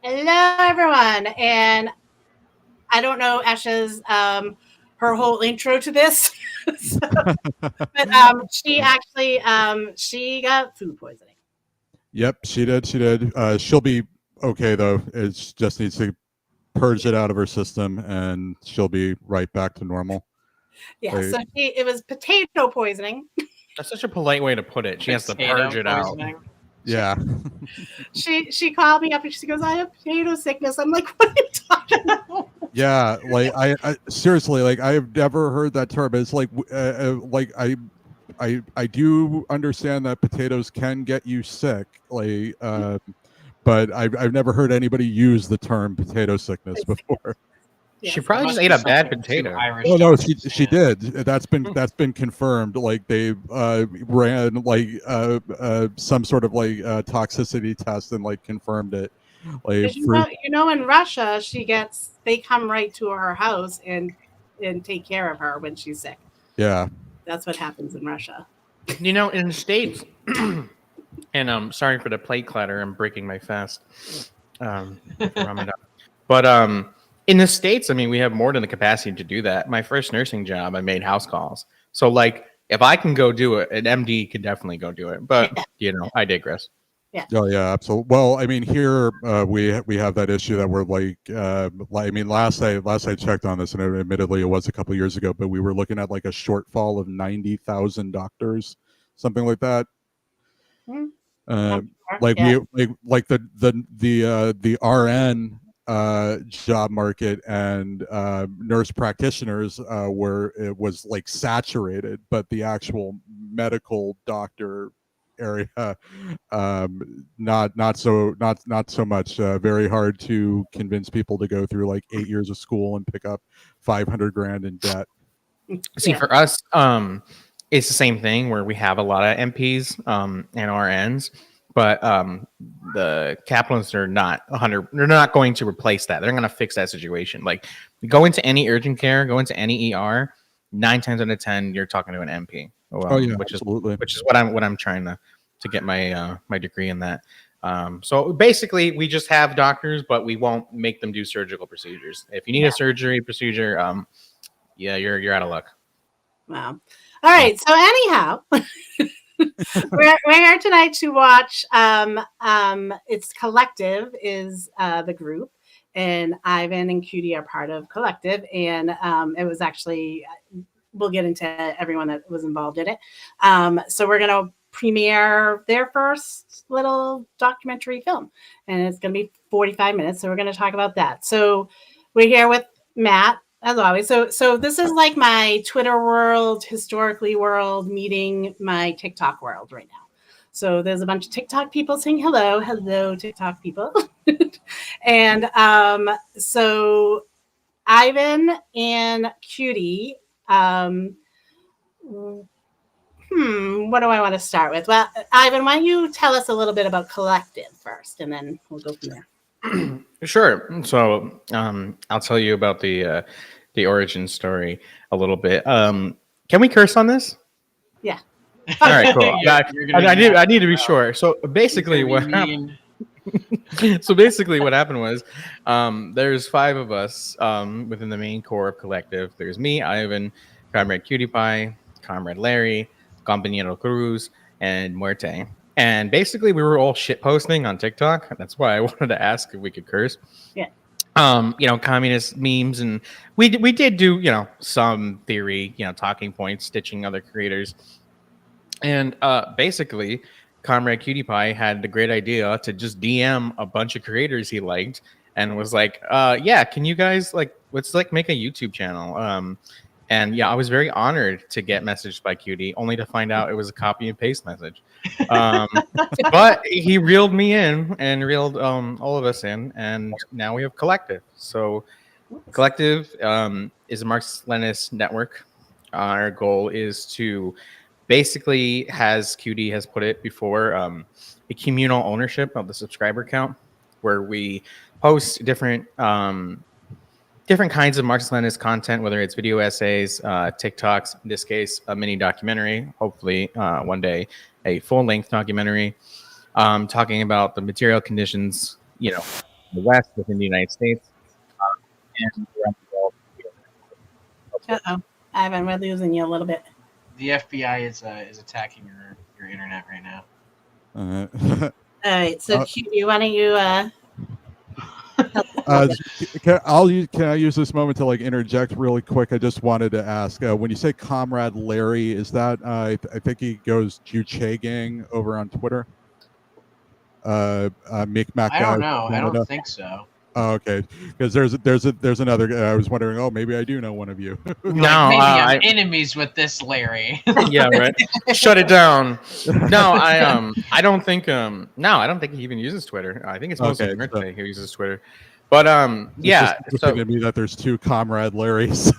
Hello, everyone. And I don't know Asha's her whole intro to this, so, but she actually she got food poisoning. Yep, she did. She did. She'll be okay though. It just needs to purge it out of her system, and she'll be right back to normal. Yeah, Like, so it was potato poisoning. That's such a polite way to put it. She has to Potato purge it out. poisoning. yeah, She called me up and she goes, "I have potato sickness." I'm like, "What are you talking about?" yeah. Like I seriously, like I've never heard that term. It's like I do understand that potatoes can get you sick. Like, but I've never heard anybody use the term potato sickness before. Yes. She probably just ate a bad potato. Oh no, she did. That's been confirmed. Like they ran like some sort of like toxicity test and like confirmed it. Like 'Cause in Russia, they come right to her house and take care of her when she's sick. yeah. That's what happens in Russia. You know, in the States, and sorry for the plate clatter. I'm breaking my fast. But in the States, I mean, we have more than the capacity to do that. My first nursing job, I made house calls. So, like, if I can go do it, an MD can definitely go do it. But, I digress. Yeah. Oh yeah, absolutely. Well, I mean, here we have that issue that we're I mean, last I checked on this, and admittedly it was a couple of years ago, but we were looking at like a shortfall of 90,000 doctors, something like that. Like Yeah. like the RN job market and nurse practitioners it was like saturated, but the actual medical doctor area not so much. Very hard to convince people to go through like 8 years of school and pick up 500 grand in debt. See, for us, it's the same thing where we have a lot of MPs and RNs, but the capitalists are not 100. They're not going to replace that. They're going to fix that situation. Like, go into any urgent care, go into any ER. 9 times out of 10, you're talking to an MP. Which absolutely. is what I'm trying to get my my degree in that. So basically, we just have doctors, but we won't make them do surgical procedures. If you need a surgery procedure, you're out of luck. Wow. All right. So anyhow, we're here tonight to watch. It's Collective is the group, and Ivan and Cutie are part of Collective, and it was actually. We'll get into everyone that was involved in it. So we're going to premiere their first little documentary film, and it's going to be 45 minutes. So we're going to talk about that. So we're here with Matt, as always. So this is like my Twitter world, historically world, meeting my TikTok world right now. So there's a bunch of TikTok people saying hello, TikTok people. And so Ivan and Cutie, what do I want to start with? Well, Ivan, why don't you tell us a little bit about Collective first, and then we'll go from there. Sure. So I'll tell you about the origin story a little bit. Can we curse on this? Yeah. All right, cool. I need to be sure. So basically, what happened? So basically, what happened was, there's 5 of us within the main core of Collective. There's me, Ivan, Comrade Cutie Pie, Comrade Larry, Compañero Cruz, and Muerte. And basically, we were all shit posting on TikTok. That's why I wanted to ask if we could curse. Yeah. Communist memes, and we did do some theory, talking points, stitching other creators, and basically. Comrade Cutie Pie had the great idea to just DM a bunch of creators he liked and was like, yeah, can you guys let's make a YouTube channel. And yeah, I was very honored to get messaged by Cutie, only to find out it was a copy and paste message. But he reeled me in and reeled all of us in, and now we have Collective. So Collective is a Marxist-Leninist network. Our goal is to basically, as Cutie has put it before, a communal ownership of the subscriber count, where we post different kinds of Marxist-Leninist content, whether it's video essays, TikToks, in this case, a mini documentary, hopefully one day a full-length documentary, talking about the material conditions, the West, within the United States, and around the world. Uh-oh. Ivan, we're losing you a little bit. The FBI is attacking your internet right now. All right, so Q, why don't you can I use this moment to like interject really quick? I just wanted to ask, when you say Comrade Larry, is that I think he goes Juche Gang over on Twitter? Micmac I guy. don't know. I don't think so. Oh, okay, because there's another guy. I was wondering. Oh, maybe I do know one of you. Maybe I'm enemies with this Larry. Yeah, right. Shut it down. No, I don't think I don't think he even uses Twitter. I think it's mostly Merche who uses Twitter. But yeah, it's just to me that there's two Comrade Larrys.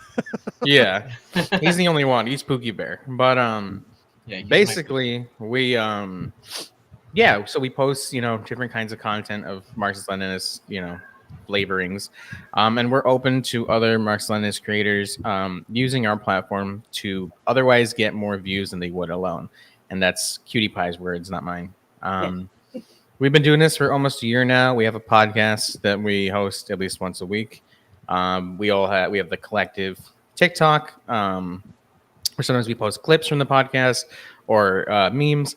Yeah, he's the only one. He's Pookie Bear. But yeah, basically we yeah, so we post different kinds of content of Marxist-Leninist flavorings, and we're open to other Marxist-Leninist creators using our platform to otherwise get more views than they would alone, and that's Cutie Pie's words, not mine. We've been doing this for almost a year now. We have a podcast that we host at least once a week. We have the collective TikTok, where sometimes we post clips from the podcast or memes.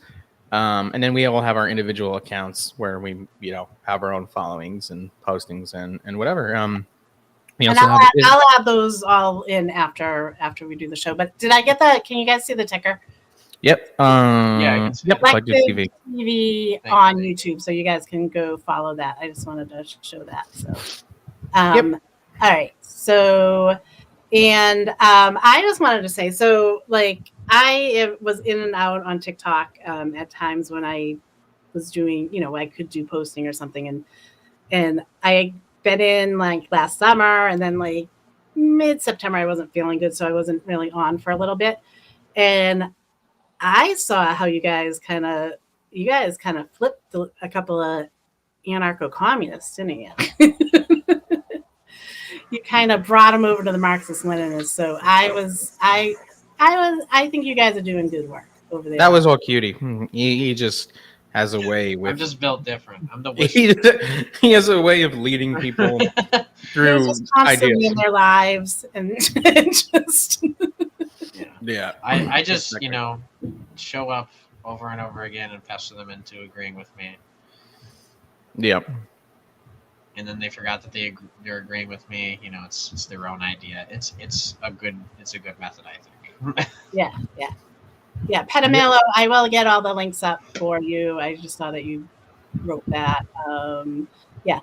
And then we all have our individual accounts where we, have our own followings and postings and whatever. and I'll add those all in after we do the show. But did I get that? Can you guys see the ticker? Yep. Yeah, I can see Collective TV on YouTube, so you guys can go follow that. I just wanted to show that. So, all right. So, and I just wanted to say, so like I was in and out on TikTok at times when I was doing, I could do posting or something, and I been in like last summer, and then like mid-September I wasn't feeling good, so I wasn't really on for a little bit, and I saw how you guys kind of flipped a couple of anarcho-communists, didn't you? You kind of brought them over to the Marxist-Leninists. So I think you guys are doing good work over there. That was all Cutie. He just has a way with. I'm just built different. I'm the he has a way of leading people through just constantly ideas in their lives and just. Yeah. I just show up over and over again and pester them into agreeing with me. Yep. And then they forgot that they're agreeing with me. It's their own idea. It's a good method, I think. Yeah. Petamillo, I will get all the links up for you. I just saw that you wrote that. Yeah.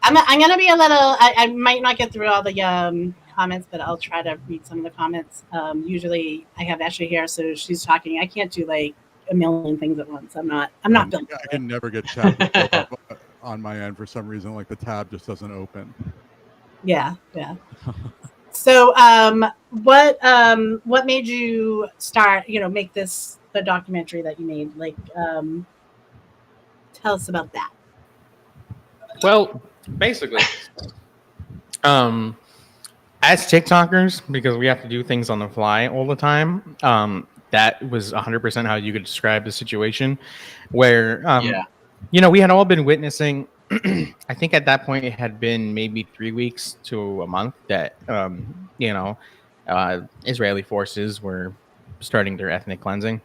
I'm gonna be a little. I might not get through all the comments, but I'll try to read some of the comments. Usually, I have Esha here, so she's talking. I can't do like a million things at once. I'm not built. I can never get chat on my end for some reason. Like the tab just doesn't open. Yeah. So, what made you start? Make this the documentary that you made. Like, tell us about that. Well, basically, as TikTokers, because we have to do things on the fly all the time, that was 100% how you could describe the situation where, we had all been witnessing, I think at that point it had been maybe 3 weeks to a month that, Israeli forces were starting their ethnic cleansing.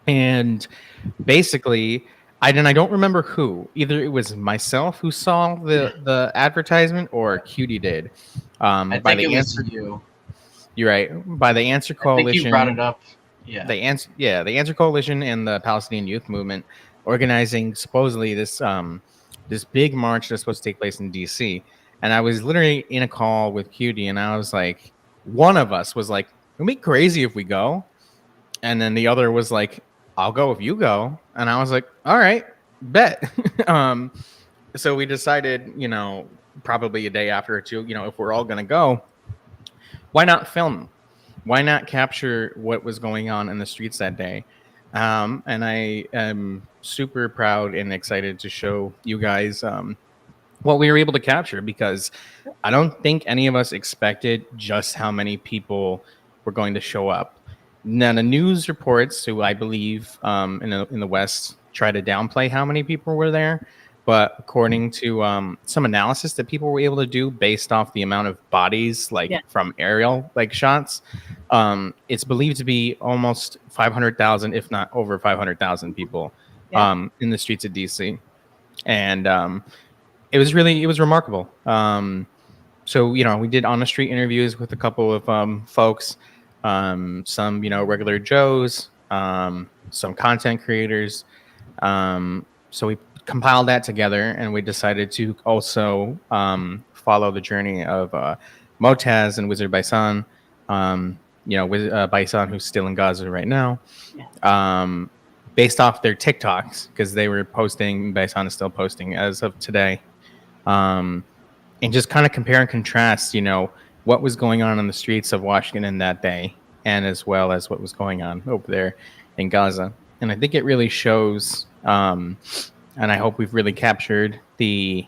And basically, I don't remember who. Either it was myself who saw the advertisement or Cutie did. I think it was you. You're right. By the Answer Coalition. I think you brought it up. Yeah. The Answer Coalition and the Palestinian Youth Movement organizing supposedly this big march that's supposed to take place in DC. And I was literally in a call with Cutie, and I was like, one of us was like, "It'd be crazy if we go," and then the other was like, "I'll go if you go," and I was like, "All right, bet." So we decided, probably a day after or two, if we're all gonna go, why not film? Why not capture what was going on in the streets that day? And I am super proud and excited to show you guys what we were able to capture, because I don't think any of us expected just how many people were going to show up. Now, the news reports, who I believe in the West, try to downplay how many people were there. but according to some analysis that people were able to do based off the amount of bodies, like from aerial like shots, it's believed to be almost 500,000, if not over 500,000 people in the streets of DC, and it was remarkable. So we did on the street interviews with a couple of folks, some regular Joes, some content creators. So we compiled that together, and we decided to also follow the journey of Motaz and Wizard Baisan. Baisan, who's still in Gaza right now, based off their TikToks, because they were posting. Baisan is still posting as of today, and just kind of compare and contrast, what was going on the streets of Washington that day, and as well as what was going on over there in Gaza. And I think it really shows, and I hope we've really captured the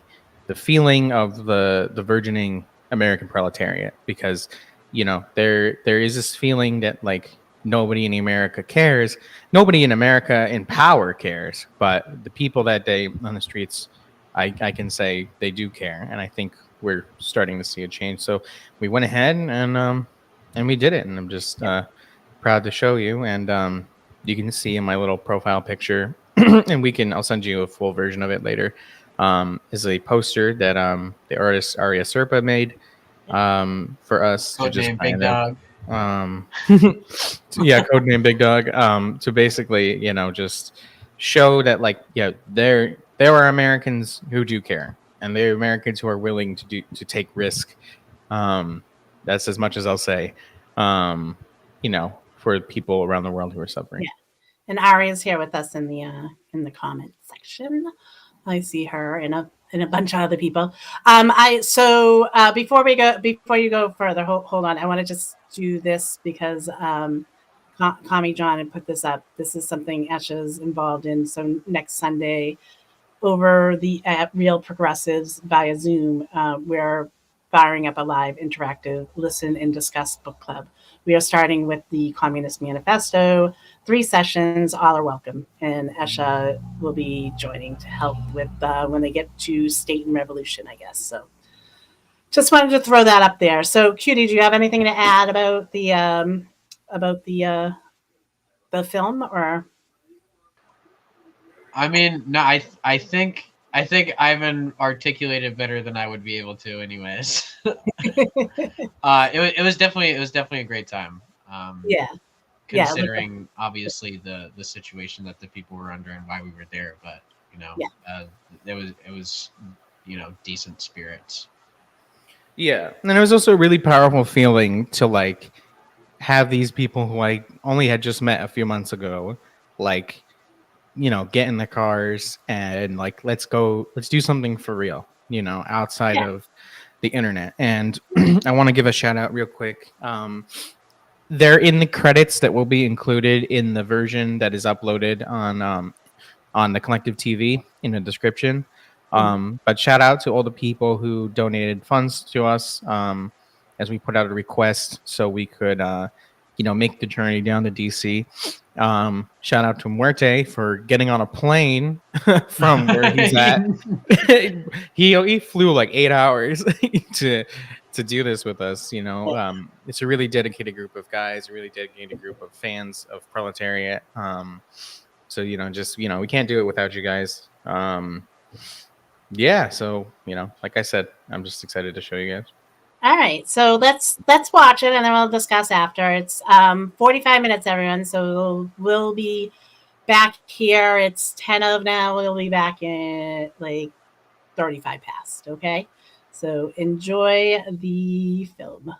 feeling of the burgeoning American proletariat, because there is this feeling that like nobody in America cares, nobody in America in power cares, but the people that day on the streets, I can say they do care, and I think we're starting to see a change. So we went ahead and we did it, and I'm just proud to show you. And you can see in my little profile picture, and I'll send you a full version of it later. Is a poster that the artist Aria Serpa made for us Code to just name Big kind Dog. of codename Big Dog, to basically just show that there are Americans who do care, and there are Americans who are willing to take risk. That's as much as I'll say, for people around the world who are suffering. And Aria's here with us in the comment section. I see her and a bunch of other people. Before you go further, hold on. I want to just do this because Kami John had put this up. This is something Esha's involved in. So next Sunday, over the Real Progressives via Zoom, we're firing up a live interactive listen and discuss book club. We are starting with the Communist Manifesto. 3 sessions, all are welcome. And Esha will be joining to help with when they get to State and Revolution, I guess. So just wanted to throw that up there. So Cutie, do you have anything to add about the film, or? I mean, no, I think Ivan articulated better than I would be able to, anyways. It was definitely a great time. Considering obviously the situation that the people were under and why we were there, but it was decent spirits. Yeah, and it was also a really powerful feeling to have these people who I only had just met a few months ago, get in the cars and let's do something for real, outside of the internet. And I want to give a shout out real quick. They're in the credits that will be included in the version that is uploaded on the Collective TV in the description. But shout out to all the people who donated funds to us as we put out a request so we could make the journey down to DC. Shout out to Muerte for getting on a plane from where he's at. he flew 8 hours to do this with us. It's a really dedicated group of guys, a really dedicated group of fans of proletariat. So we can't do it without you guys. So like I said, I'm just excited to show you guys. All right, so let's watch it, and then we'll discuss after. It's 45 minutes, everyone. So we'll be back here. It's 10 of now. We'll be back in 35 past. Okay, so enjoy the film.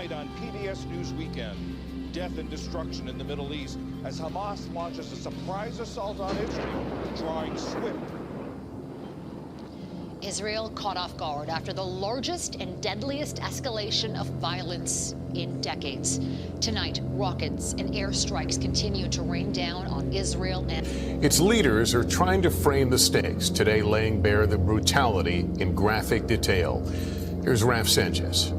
tonight on PBS News Weekend. Death and destruction in the Middle East as Hamas launches a surprise assault on Israel, drawing swift. Israel caught off guard after the largest and deadliest escalation of violence in decades. Tonight, rockets and airstrikes continue to rain down on Israel and its leaders are trying to frame the stakes, today laying bare the brutality in graphic detail. Here's Raf Sanchez.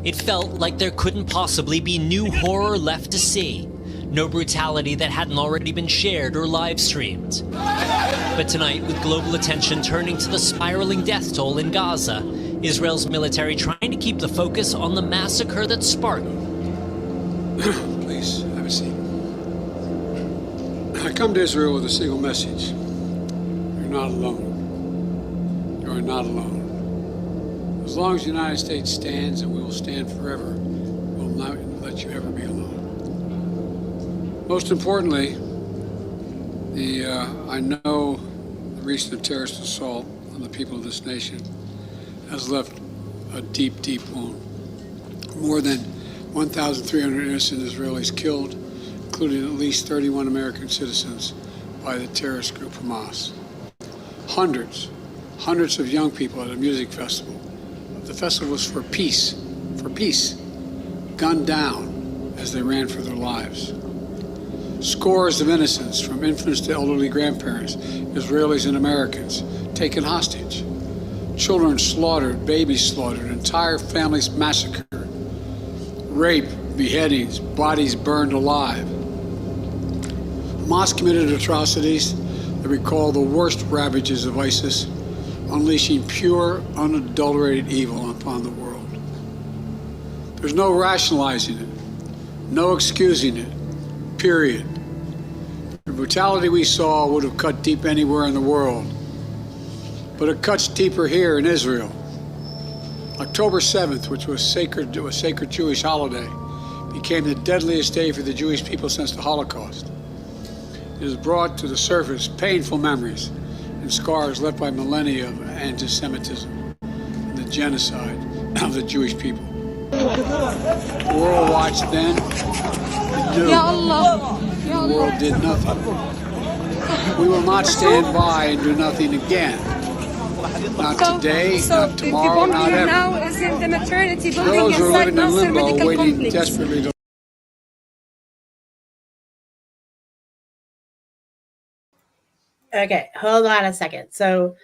It felt like there couldn't possibly be new horror left to see. No brutality that hadn't already been shared or live-streamed. But tonight, with global attention turning to the spiraling death toll in Gaza, Israel's military trying to keep the focus on the massacre that sparked. Please, have a seat. I come to Israel with a single message. You're not alone. You are not alone. As long as the United States stands, and we will stand forever, we'll not let you ever be alone. Most importantly, I know the recent terrorist assault on the people of this nation has left a deep, deep wound. More than 1,300 innocent Israelis killed, including at least 31 American citizens by the terrorist group Hamas. Hundreds of young people at a music festival. The festival was for peace, gunned down as they ran for their lives. Scores of innocents, from infants to elderly grandparents, Israelis and Americans, taken hostage. Children slaughtered, babies slaughtered, entire families massacred. Rape, beheadings, bodies burned alive. Hamas committed atrocities that recall the worst ravages of ISIS, unleashing pure, unadulterated evil upon the world. There's no rationalizing it, no excusing it, period. The brutality we saw would have cut deep anywhere in the world, but it cuts deeper here in Israel. October 7th, which was a sacred Jewish holiday, became the deadliest day for the Jewish people since the Holocaust. It has brought to the surface painful memories and scars left by millennia of anti-Semitism and the genocide of the Jewish people. The world watched then and knew the world did nothing. We will not stand by and do nothing again. Not today, not tomorrow, not ever. Now is in the maternity building Those who are inside living in Nasser limbo, Medical waiting Complex. desperately to Okay, hold on a second. So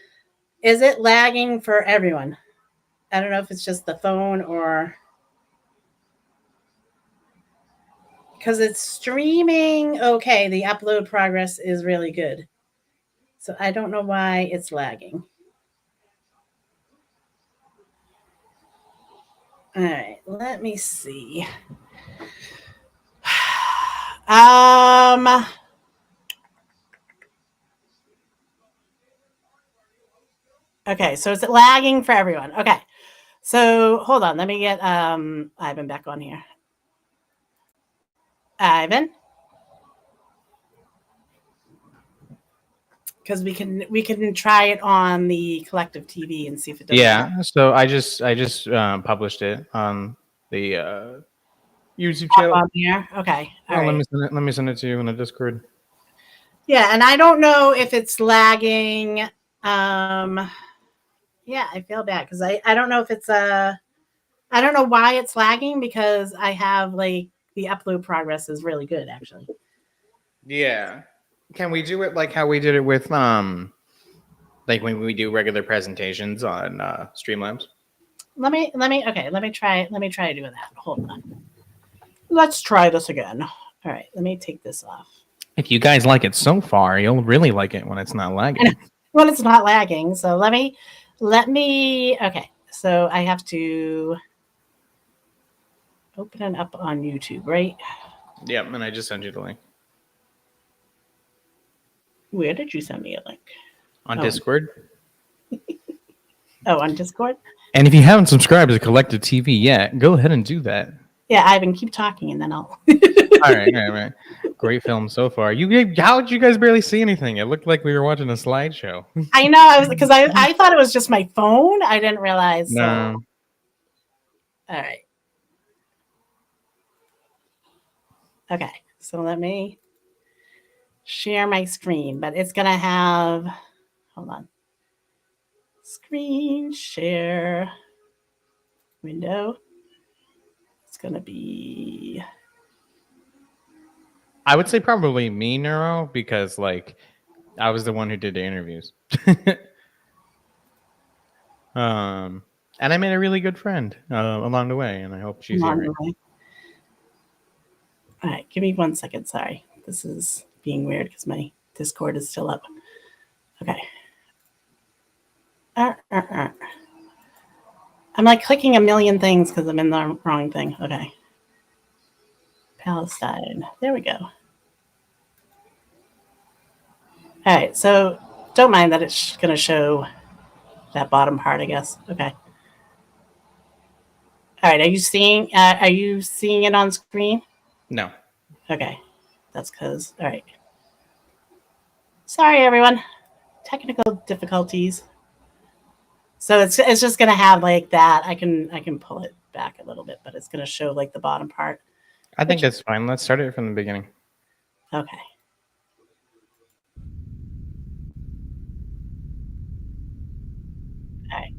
is it lagging for everyone? I don't know if it's just the phone or because it's streaming. Okay, the upload progress is really good. So I don't know why it's lagging. All right, let me see. Okay, so it's lagging for everyone. Okay. So hold on, let me get Ivan back on here. Ivan? Because we can try it on the collective TV and see if it does. Yeah, so I just published it on the YouTube channel. On here. Okay. All right. Let me send it to you in the Discord. Yeah, and I don't know if it's lagging. Yeah, I feel bad because I don't know if it's I don't know why it's lagging because I have like the upload progress is really good actually. Yeah. Can we do it like how we did it with like when we do regular presentations on Streamlabs? Let me try doing that. Hold on. Let's try this again. All right, let me take this off. If you guys like it so far, you'll really like it when it's not lagging. When it's not lagging. So let me okay. So I have to open it up on YouTube, right? Yep, and I just sent you the link. Where did you send me a link? On Discord. Oh, on Discord? And if you haven't subscribed to Collective TV yet, go ahead and do that. Yeah, Ivan, keep talking and then I'll All right. Great film so far. How did you guys barely see anything? It looked like we were watching a slideshow. I know, I thought it was just my phone. I didn't realize. No. All right. Okay, so let me share my screen, but it's going to have, hold on, screen share window. It's going to be, I would say probably me, Neuro, because like I was the one who did the interviews. And I made a really good friend along the way, and I hope she's along here. the way. All right, give me 1 second. Sorry, this is being weird because my Discord is still up. Okay. I'm like clicking a million things because I'm in the wrong thing. Okay. Palestine. There we go. All right, so don't mind that it's going to show that bottom part, I guess. Okay. All right, are you seeing it on screen? No. Okay. That's because, all right. Sorry, everyone. Technical difficulties. So it's just going to have like that. I can pull it back a little bit, but it's going to show like the bottom part. I think that's fine. Let's start it from the beginning. Okay. All right.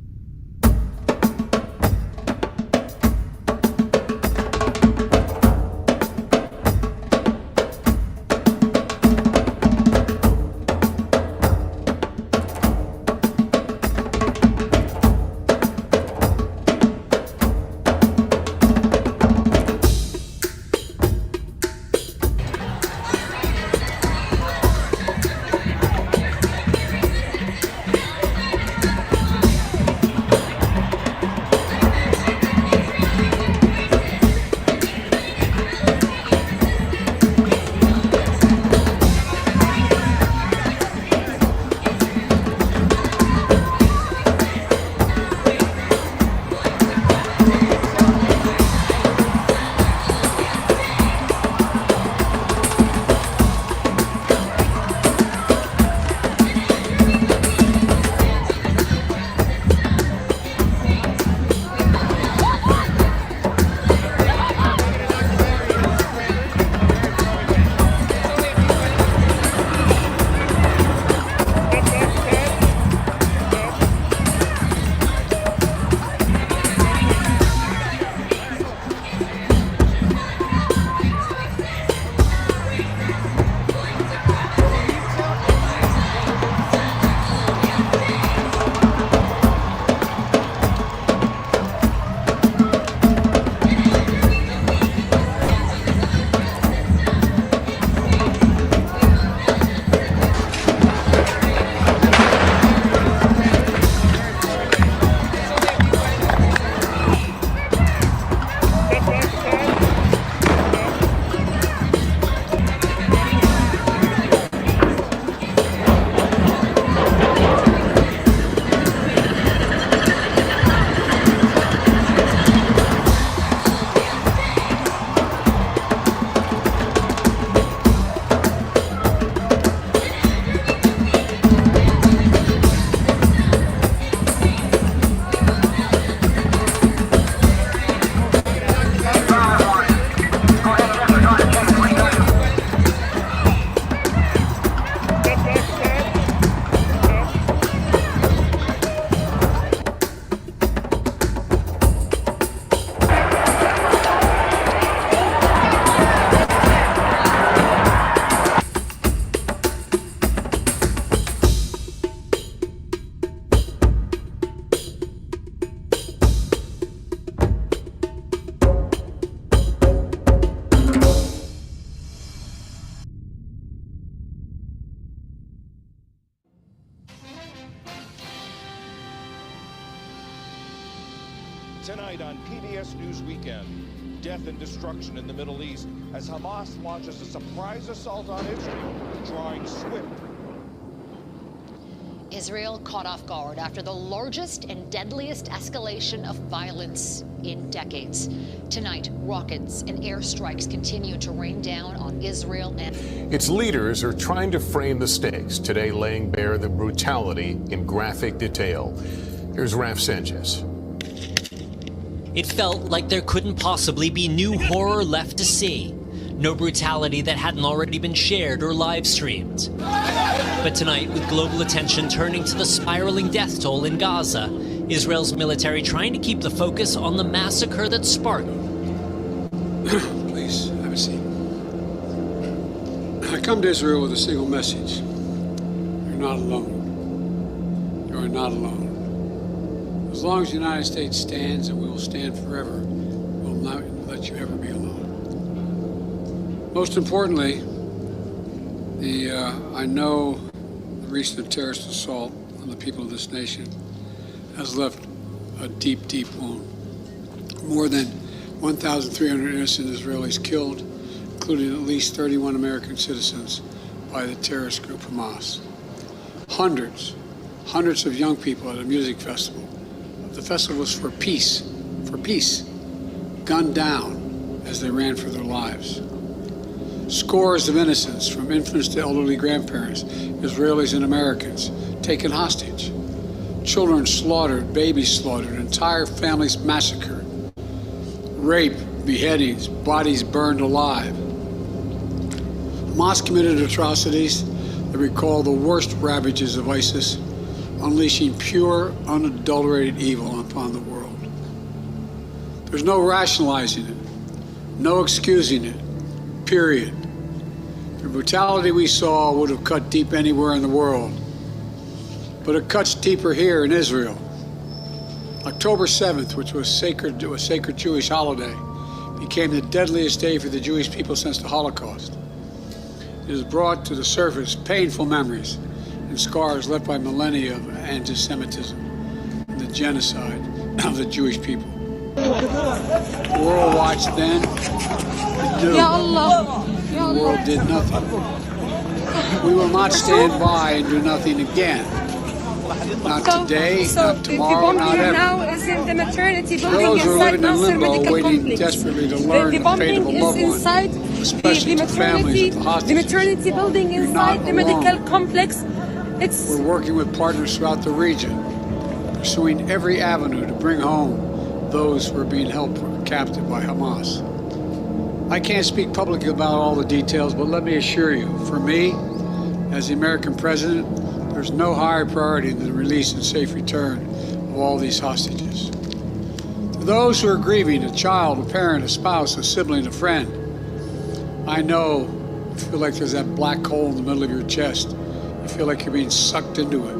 Tonight on PBS News Weekend, death and destruction in the Middle East as Hamas launches a surprise assault on Israel, drawing swift. Israel caught off guard after the largest and deadliest escalation of violence in decades. Tonight, rockets and airstrikes continue to rain down on Israel and Its leaders are trying to frame the stakes, today laying bare the brutality in graphic detail. Here's Raf Sanchez. It felt like there couldn't possibly be new horror left to see. No brutality that hadn't already been shared or live streamed. But tonight, with global attention turning to the spiraling death toll in Gaza, Israel's military trying to keep the focus on the massacre that sparked. Please, have a seat. I come to Israel with a single message. You're not alone. You are not alone. As long as the United States stands, and we will stand forever, we'll not let you ever be alone. Most importantly, I know the recent terrorist assault on the people of this nation has left a deep, deep wound. More than 1,300 innocent Israelis killed, including at least 31 American citizens by the terrorist group Hamas. Hundreds of young people at a music festival. The festival was for peace, gunned down as they ran for their lives. Scores of innocents, from infants to elderly grandparents, Israelis and Americans, taken hostage. Children slaughtered, babies slaughtered, entire families massacred. Rape, beheadings, bodies burned alive. Hamas committed atrocities that recall the worst ravages of ISIS, unleashing pure, unadulterated evil upon the world. There's no rationalizing it, no excusing it, period. The brutality we saw would have cut deep anywhere in the world, but it cuts deeper here in Israel. October 7th, which was a sacred Jewish holiday, became the deadliest day for the Jewish people since the Holocaust. It has brought to the surface painful memories and scars left by millennia of anti-Semitism and the genocide of the Jewish people. The world watched then and knew the world did nothing. We will not stand by and do nothing again. Not today, not tomorrow, not ever. Now is in the maternity building Those who are living in limbo, medical waiting complex. desperately to learn the fate of a loved one, especially the families of the hostages. The maternity building You're inside not the medical alone. complex. We're working with partners throughout the region, pursuing every avenue to bring home those who are being held captive by Hamas. I can't speak publicly about all the details, but let me assure you, for me, as the American president, there's no higher priority than the release and safe return of all these hostages. To those who are grieving, a child, a parent, a spouse, a sibling, a friend, I know you feel like there's that black hole in the middle of your chest. You feel like you're being sucked into it.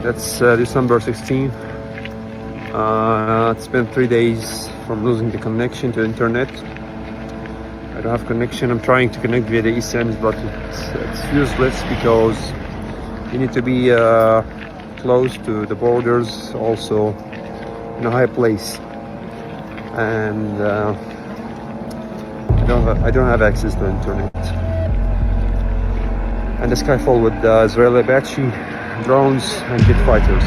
That's December 16th. It's been 3 days from losing the connection to the internet. I don't have connection. I'm trying to connect via the eSIMs, but it's useless because you need to be close to the borders, also in a high place, and I don't have access to the internet. And the skyfall with Israeli Apache drones and jet fighters.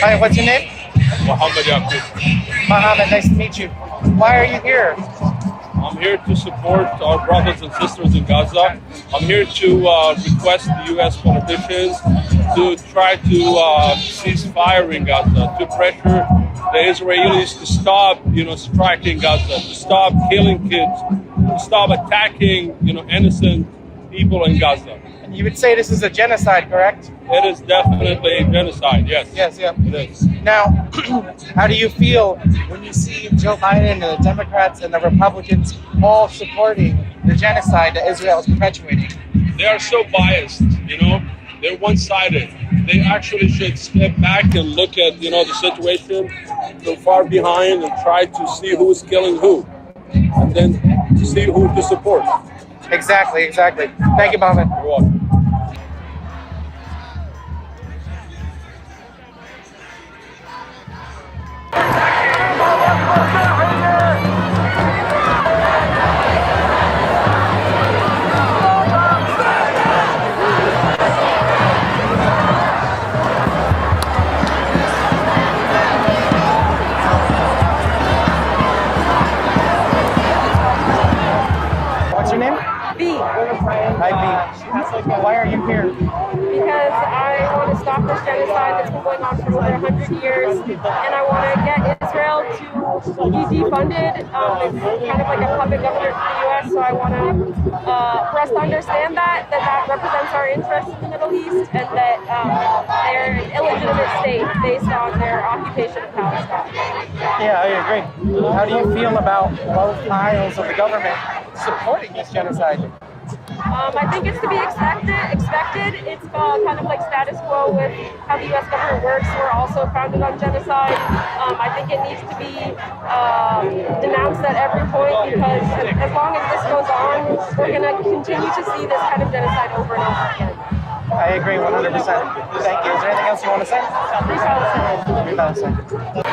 Hi, what's your name? Muhammad Yaqub. Mohammed, nice to meet you. Why are you here? I'm here to support our brothers and sisters in Gaza. I'm here to request the U.S. politicians to try to cease fire in Gaza, to pressure the Israelis to stop, striking Gaza, to stop killing kids, to stop attacking, innocent people in Gaza. And you would say this is a genocide, correct? It is definitely a genocide, yes. Yes, yeah. It is. Now, how do you feel when you see Joe Biden and the Democrats and the Republicans all supporting the genocide that Israel is perpetuating? They are so biased, they're one-sided. They actually should step back and look at, the situation from far behind and try to see who's killing who, and then to see who to support. Exactly. Thank you, Mohammed. You're welcome. What's your name? B. Hi, B. Why are you here? Because I want to stop this genocide that's been going on for over 100 years, and I want to get Israel to be defunded. It's kind of like a puppet government for the U.S., so I want for us to understand that represents our interests in the Middle East, and that they're an illegitimate state based on their occupation of Palestine. Yeah, I agree. How do you feel about both aisles of the government supporting this genocide? I think it's to be expected. It's kind of like status quo with how the U.S. government works. We're also founded on genocide. I think it needs to be denounced at every point, because as long as this goes on, we're going to continue to see this kind of genocide over and over again. I agree 100%. Thank you. Is there anything else you want to say? Free Palestine. Free Palestine.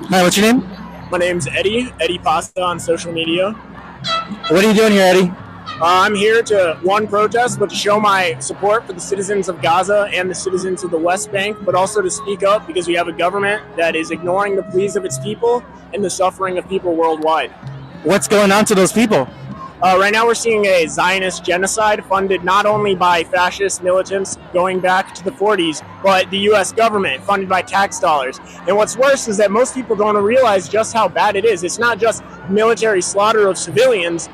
Hi, what's your name? My name's Eddie Pasta on social media. What are you doing here, Eddie? I'm here to, one, protest, but to show my support for the citizens of Gaza and the citizens of the West Bank, but also to speak up because we have a government that is ignoring the pleas of its people and the suffering of people worldwide. What's going on to those people? Right now we're seeing a Zionist genocide funded not only by fascist militants going back to the 40s, but the U.S. government funded by tax dollars. And what's worse is that most people don't realize just how bad it is. It's not just military slaughter of civilians.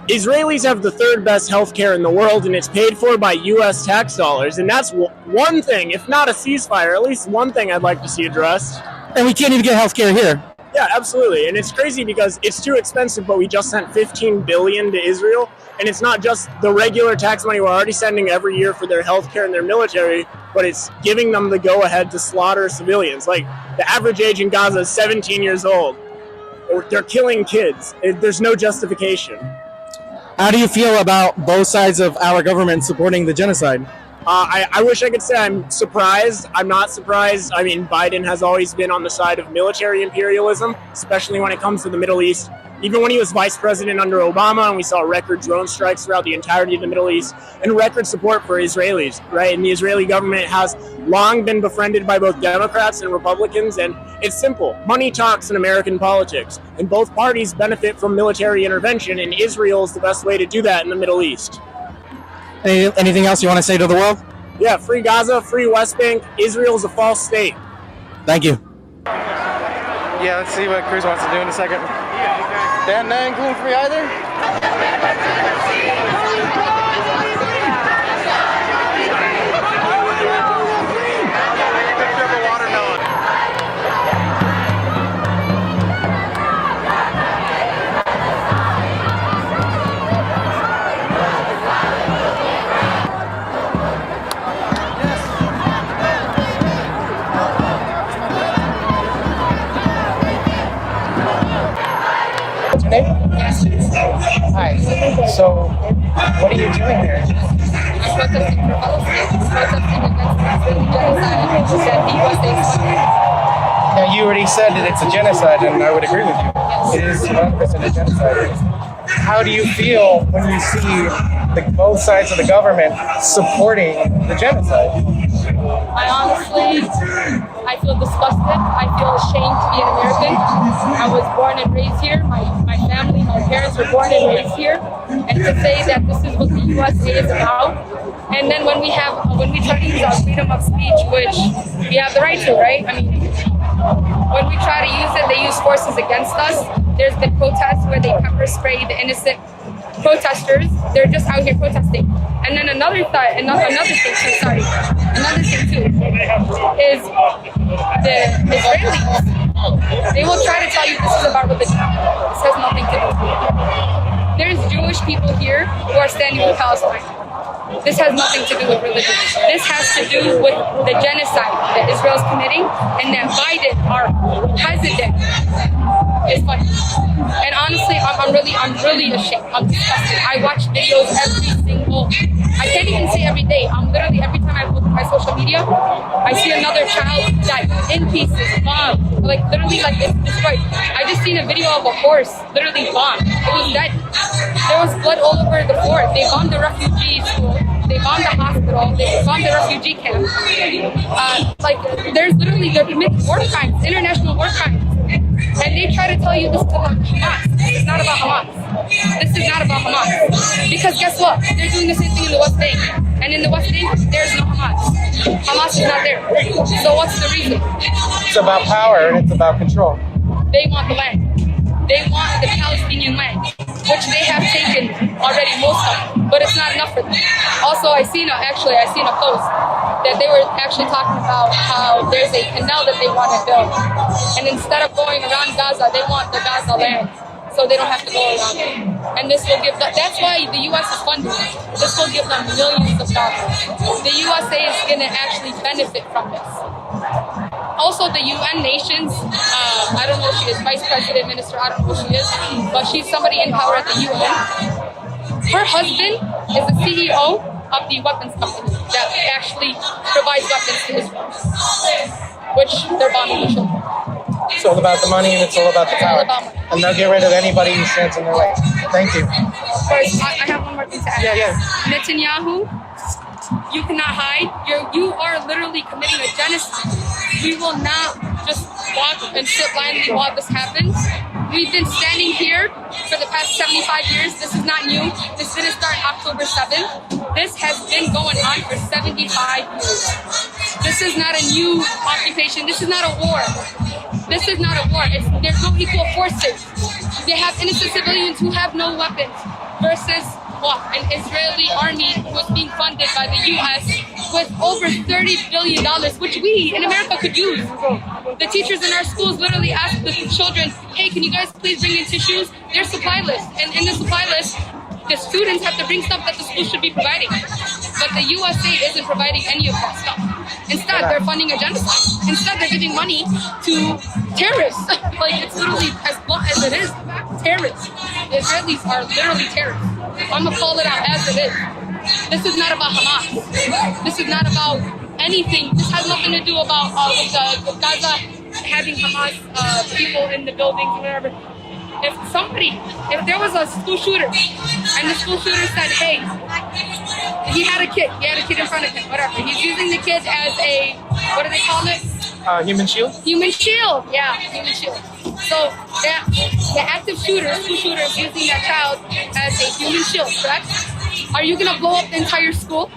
Israelis have the third best healthcare in the world, and it's paid for by U.S. tax dollars. And that's one thing, if not a ceasefire, at least one thing I'd like to see addressed. And we can't even get healthcare here. Yeah, absolutely. And it's crazy because it's too expensive, but we just sent $15 billion to Israel. And it's not just the regular tax money we're already sending every year for their healthcare and their military, but it's giving them the go-ahead to slaughter civilians. Like, the average age in Gaza is 17 years old. They're killing kids. There's no justification. How do you feel about both sides of our government supporting the genocide? I wish I could say I'm surprised. I'm not surprised. I mean, Biden has always been on the side of military imperialism, especially when it comes to the Middle East. Even when he was vice president under Obama, and we saw record drone strikes throughout the entirety of the Middle East, and record support for Israelis, right? And the Israeli government has long been befriended by both Democrats and Republicans, and it's simple. Money talks in American politics, and both parties benefit from military intervention, and Israel is the best way to do that in the Middle East. Anything else you want to say to the world? Yeah, free Gaza, free West Bank. Israel's a false state. Thank you. Yeah, let's see what Cruz wants to do in a second. Dan, not gluten-free either? Picture of a watermelon. What's your name? Hi. So, what are you doing here? I'm protesting for Palestine, protesting against the Israeli genocide Now, you already said that it's a genocide, and I would agree with you. It is 100% a genocide. How do you feel when you see both sides of the government supporting the genocide? I feel disgusted. I feel ashamed to be an American. I was born and raised here. My family, my parents were born and raised here. And to say that this is what the USA is about, and then when we try to use our freedom of speech, which we have the right to, right? I mean, when we try to use it, they use forces against us. There's the protests where they pepper spray the innocent protesters. They're just out here protesting. And then another thing too, is the Israelis. They will try to tell you this is about religion. This has nothing to do with it. There's Jewish people here who are standing with Palestine. This has nothing to do with religion. This has to do with the genocide that Israel's committing, and that Biden, our president, is funding. And honestly, I'm really ashamed. I'm disgusted. I watch videos I can't even say every day. I'm literally, every time I look at my social media, I see another child die in pieces, bombed, like literally like it's destroyed. I just seen a video of a horse literally bombed. It was dead. There was blood all over the fort. They bombed the refugee school. They bombed the hospital. They bombed the refugee camp. They're committing war crimes, international war crimes. And they try to tell you this is about Hamas. This is not about Hamas. This is not about Hamas. Because guess what? They're doing the same thing in the West Bank. And in the West Bank, there's no Hamas. Hamas is not there. So what's the reason? It's about power and it's about control. They want the land. They want the Palestinian land, which they have taken already, most of them, but it's not enough for them. Also, I seen a post that they were actually talking about how there's a canal that they want to build. And instead of going around Gaza, they want the Gaza land, so they don't have to go around it. And this will give them, that's why the U.S. is funding it. This will give them millions of dollars. The USA is going to actually benefit from this. Also, the UN nations, I don't know if she is vice president, minister, I don't know who she is, but she's somebody in power at the UN. Her husband is the CEO of the weapons company that actually provides weapons to Israel, which they're bombing the children. It's all about the money and it's all about the power. And they'll get rid of anybody who stands in their way. Thank you. First, I have one more thing to add. Yeah. Netanyahu, you cannot hide. You are literally committing a genocide. We will not just walk and sit blindly while this happens. We've been standing here for the past 75 years. This is not new. This didn't start October 7th. This has been going on for 75 years. This is not a new occupation. This is not a war. This is not a war. There's no equal forces. They have innocent civilians who have no weapons versus an Israeli army who was being funded by the U.S. with over $30 billion, which we in America could use. The teachers in our schools literally ask the children, hey, can you guys please bring in tissues? There's supply list. And in the supply list, the students have to bring stuff that the school should be providing. But the USA isn't providing any of that stuff. Instead, they're funding a genocide. Instead, they're giving money to terrorists. It's literally as blunt as it is, terrorists. The Israelis are literally terrorists. I'm gonna call it out as it is. This is not about Hamas. This is not about anything. This has nothing to do about with Gaza having Hamas people in the buildings or whatever. If there was a school shooter and the school shooter said, hey, he had a kid in front of him, whatever. He's using the kid as a, what do they call it? Human shield? Human shield, yeah, human shield. So the active shooter, school shooter, is using that child as a human shield, correct? Are you gonna blow up the entire school?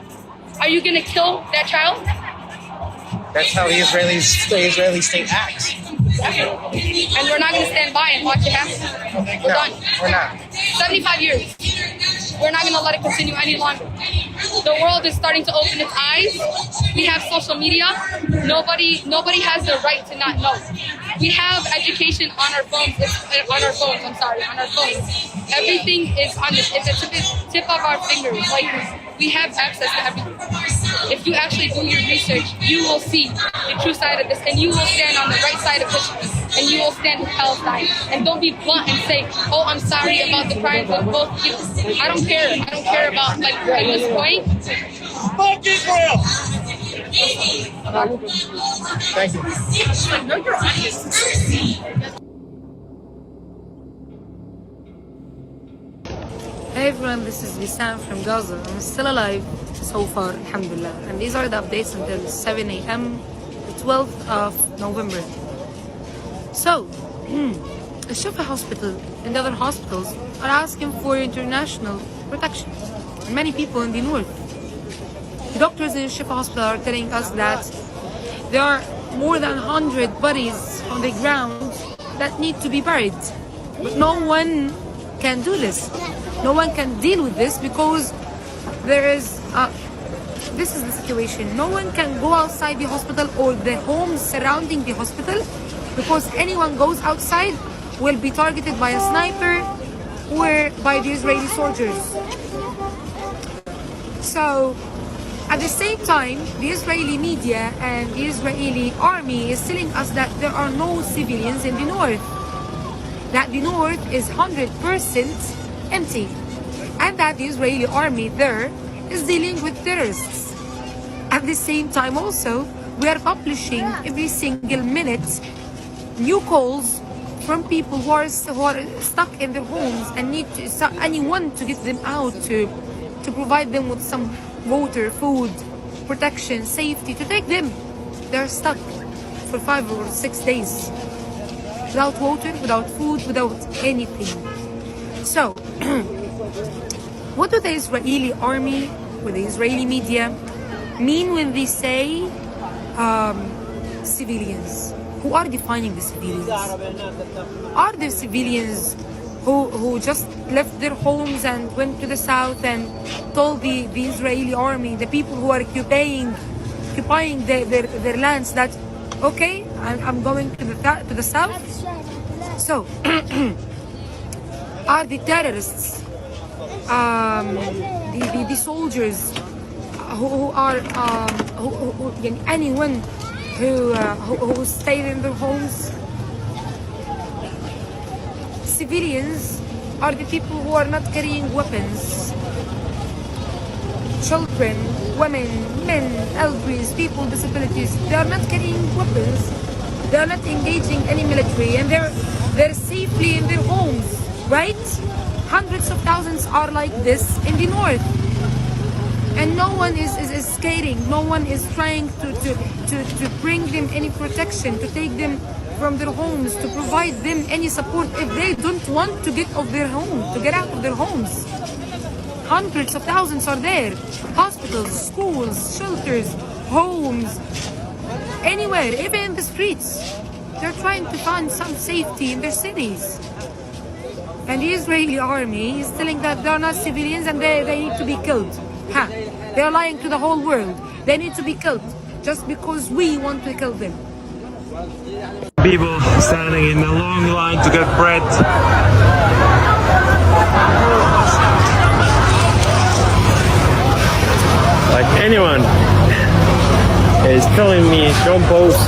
Are you gonna kill that child? That's how the Israeli state acts. And we're not going to stand by and watch it happen. We're done. We're not. 75 years. We're not going to let it continue any longer. The world is starting to open its eyes. We have social media. Nobody has the right to not know. We have education on our phones. On our phones. Everything is on the tip of our fingers. We have access to everything. If you actually do your research, you will see the true side of this, and you will stand on the right side of history. and you will stand with Palestine. And don't be blunt and say, oh, I'm sorry about the crimes of both people. I don't care. I don't care about, like, at this point. Fuck Israel! Thank you. Hey everyone, this is Wissam from Gaza. I'm still alive so far, alhamdulillah. And these are the updates until 7 a.m. the 12th of November. So, the Shifa Hospital and other hospitals are asking for international protection. And many people in the north. The doctors in Shifa Hospital are telling us that there are more than 100 bodies on the ground that need to be buried. But no one can do this. No one can deal with this because this is the situation. No one can go outside the hospital or the homes surrounding the hospital because anyone goes outside will be targeted by a sniper or by the Israeli soldiers. So, at the same time, the Israeli media and the Israeli army is telling us that there are no civilians in the north. That the north is 100% empty, and that the Israeli army there is dealing with terrorists. At the same time also, we are publishing every single minute new calls from people who are stuck in their homes and need anyone to get them out to provide them with some water, food, protection, safety, to take them. They're stuck for 5 or 6 days without water, without food, without anything. So, what do the Israeli army or the Israeli media mean when they say civilians? Who are defining the civilians? Are there civilians who just left their homes and went to the south and told the Israeli army, the people who are occupying their lands, that okay, I'm going to the south? So, are the terrorists, the soldiers who are anyone who stayed in their homes? Civilians are the people who are not carrying weapons. Children, women, men, elderly, people with disabilities, they are not carrying weapons. They are not engaging any military, and they're safely in their homes, right? Hundreds of thousands are like this in the north. And no one is scaring, no one is trying to bring them any protection, to take them from their homes, to provide them any support if they don't want to get off their home, to get out of their homes. Hundreds of thousands are there. Hospitals, schools, shelters, homes, anywhere, even in the streets. They're trying to find some safety in their cities. And the Israeli army is telling that they're not civilians and they need to be killed. They're lying to the whole world. They need to be killed just because we want to kill them. People standing in a long line to get bread. Like anyone is telling me, don't post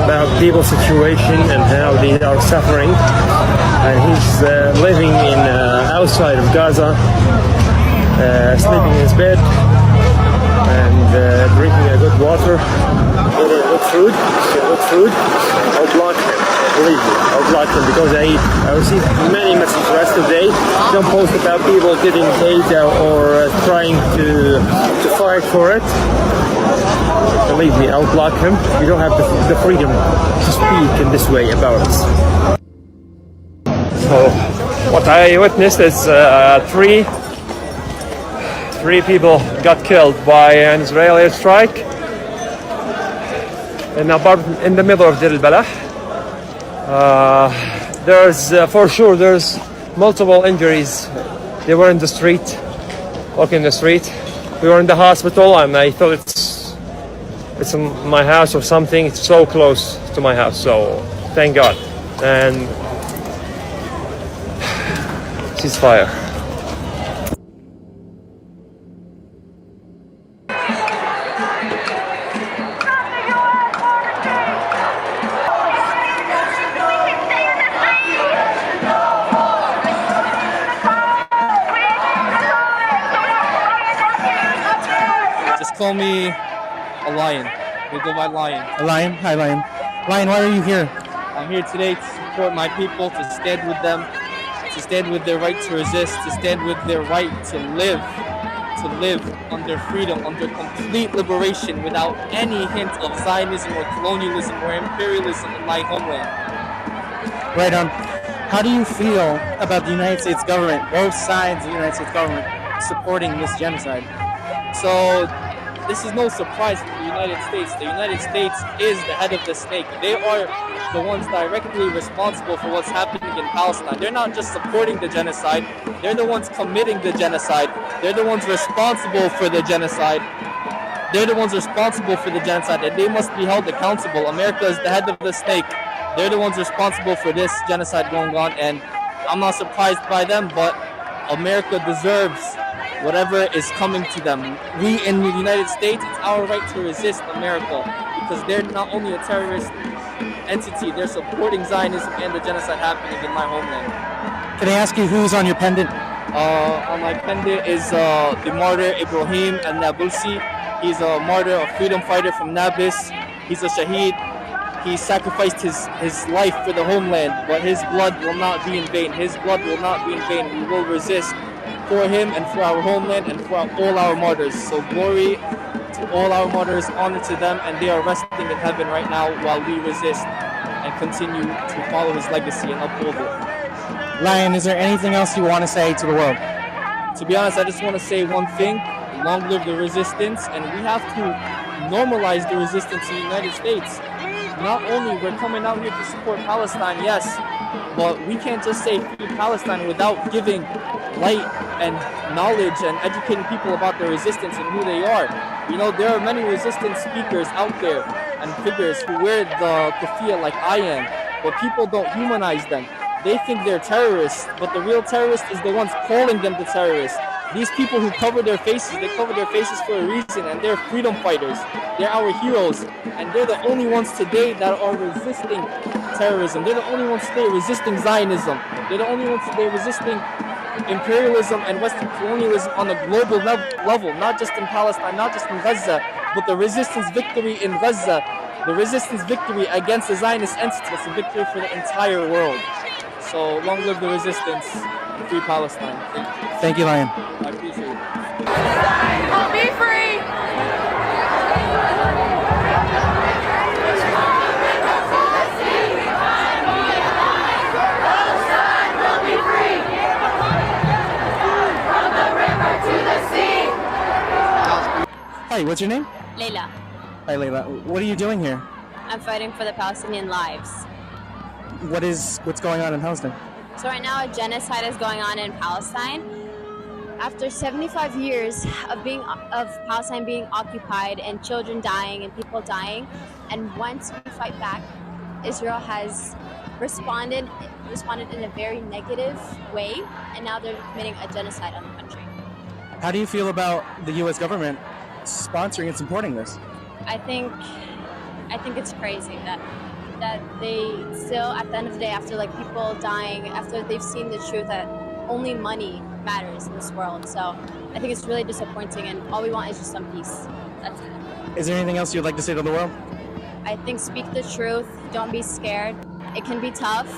about people's situation and how they are suffering. And he's living in outside of Gaza, sleeping in his bed and drinking a good water, eating good food. I'll block him, believe me, I'll block him because I received many messages yesterday. Don't post about people getting hate or trying to fight for it. Believe me, I'll block him. You don't have the freedom to speak in this way about us. So, what I witnessed is three people got killed by an Israeli strike in an apartment in the middle of Deir al-Balah. There's for sure there's multiple injuries. They were in the street, walking the street. We were in the hospital, and I thought it's in my house or something. It's so close to my house, so thank God. And ceasefire. call me a lion. They go by Lion. A lion? Hi, Lion. Lion, why are you here? I'm here today to support my people, to stand with them, to stand with their right to resist, to stand with their right to live under freedom, under complete liberation, without any hint of Zionism or colonialism or imperialism in my homeland. Right on. How do you feel about the United States government, both sides of the United States government, supporting this genocide? So this is no surprise for the United States. The United States is the head of the snake. They are the ones directly responsible for what's happening in Palestine. They're not just supporting the genocide. They're the ones committing the genocide. They're the ones responsible for the genocide. They're the ones responsible for the genocide, and they must be held accountable. America is the head of the snake. They're the ones responsible for this genocide going on, and I'm not surprised by them, but America deserves whatever is coming to them. We in the United States, it's our right to resist America, because they're not only a terrorist entity, they're supporting Zionism and the genocide happening in my homeland. Can I ask you who's on your pendant? On my pendant is the martyr Ibrahim al-Nabulsi. He's a martyr, a freedom fighter from Nablus. He's a shaheed. He sacrificed his life for the homeland, but his blood will not be in vain. His blood will not be in vain. We will resist for him and for our homeland and for all our martyrs. So glory to all our martyrs, honor to them, and they are resting in heaven right now while we resist and continue to follow his legacy and uphold it. Lion, is there anything else you want to say to the world? To be honest, I just want to say one thing. Long live the resistance, and we have to normalize the resistance in the United States. Not only we're coming out here to support Palestine, yes, but we can't just say free Palestine without giving light and knowledge and educating people about the resistance and who they are. You know, there are many resistance speakers out there and figures who wear the keffiyeh like I am, but people don't humanize them. They think they're terrorists, but the real terrorist is the ones calling them the terrorists. These people who cover their faces, they cover their faces for a reason, and they're freedom fighters. They're our heroes, and they're the only ones today that are resisting terrorism. They're the only ones today resisting Zionism. They're the only ones today resisting imperialism and Western colonialism on a global level, not just in Palestine, not just in Gaza, but the resistance victory in Gaza, the resistance victory against the Zionist entity. It's a victory for the entire world. So long live the resistance, free Palestine. Thank you. Thank you, Lion. I appreciate it. I'll be free! Hi, what's your name? Layla. Hi, Layla. What are you doing here? I'm fighting for the Palestinian lives. What's going on in Palestine? So right now a genocide is going on in Palestine. After 75 years of Palestine being occupied and children dying and people dying, and once we fight back, Israel has responded in a very negative way, and now they're committing a genocide on the country. How do you feel about the U.S. government sponsoring and supporting this? I think it's crazy that they still, at the end of the day, after like people dying, after they've seen the truth that only money matters in this world. So I think it's really disappointing, and all we want is just some peace. That's it. Is there anything else you'd like to say to the world? I think speak the truth. Don't be scared. It can be tough,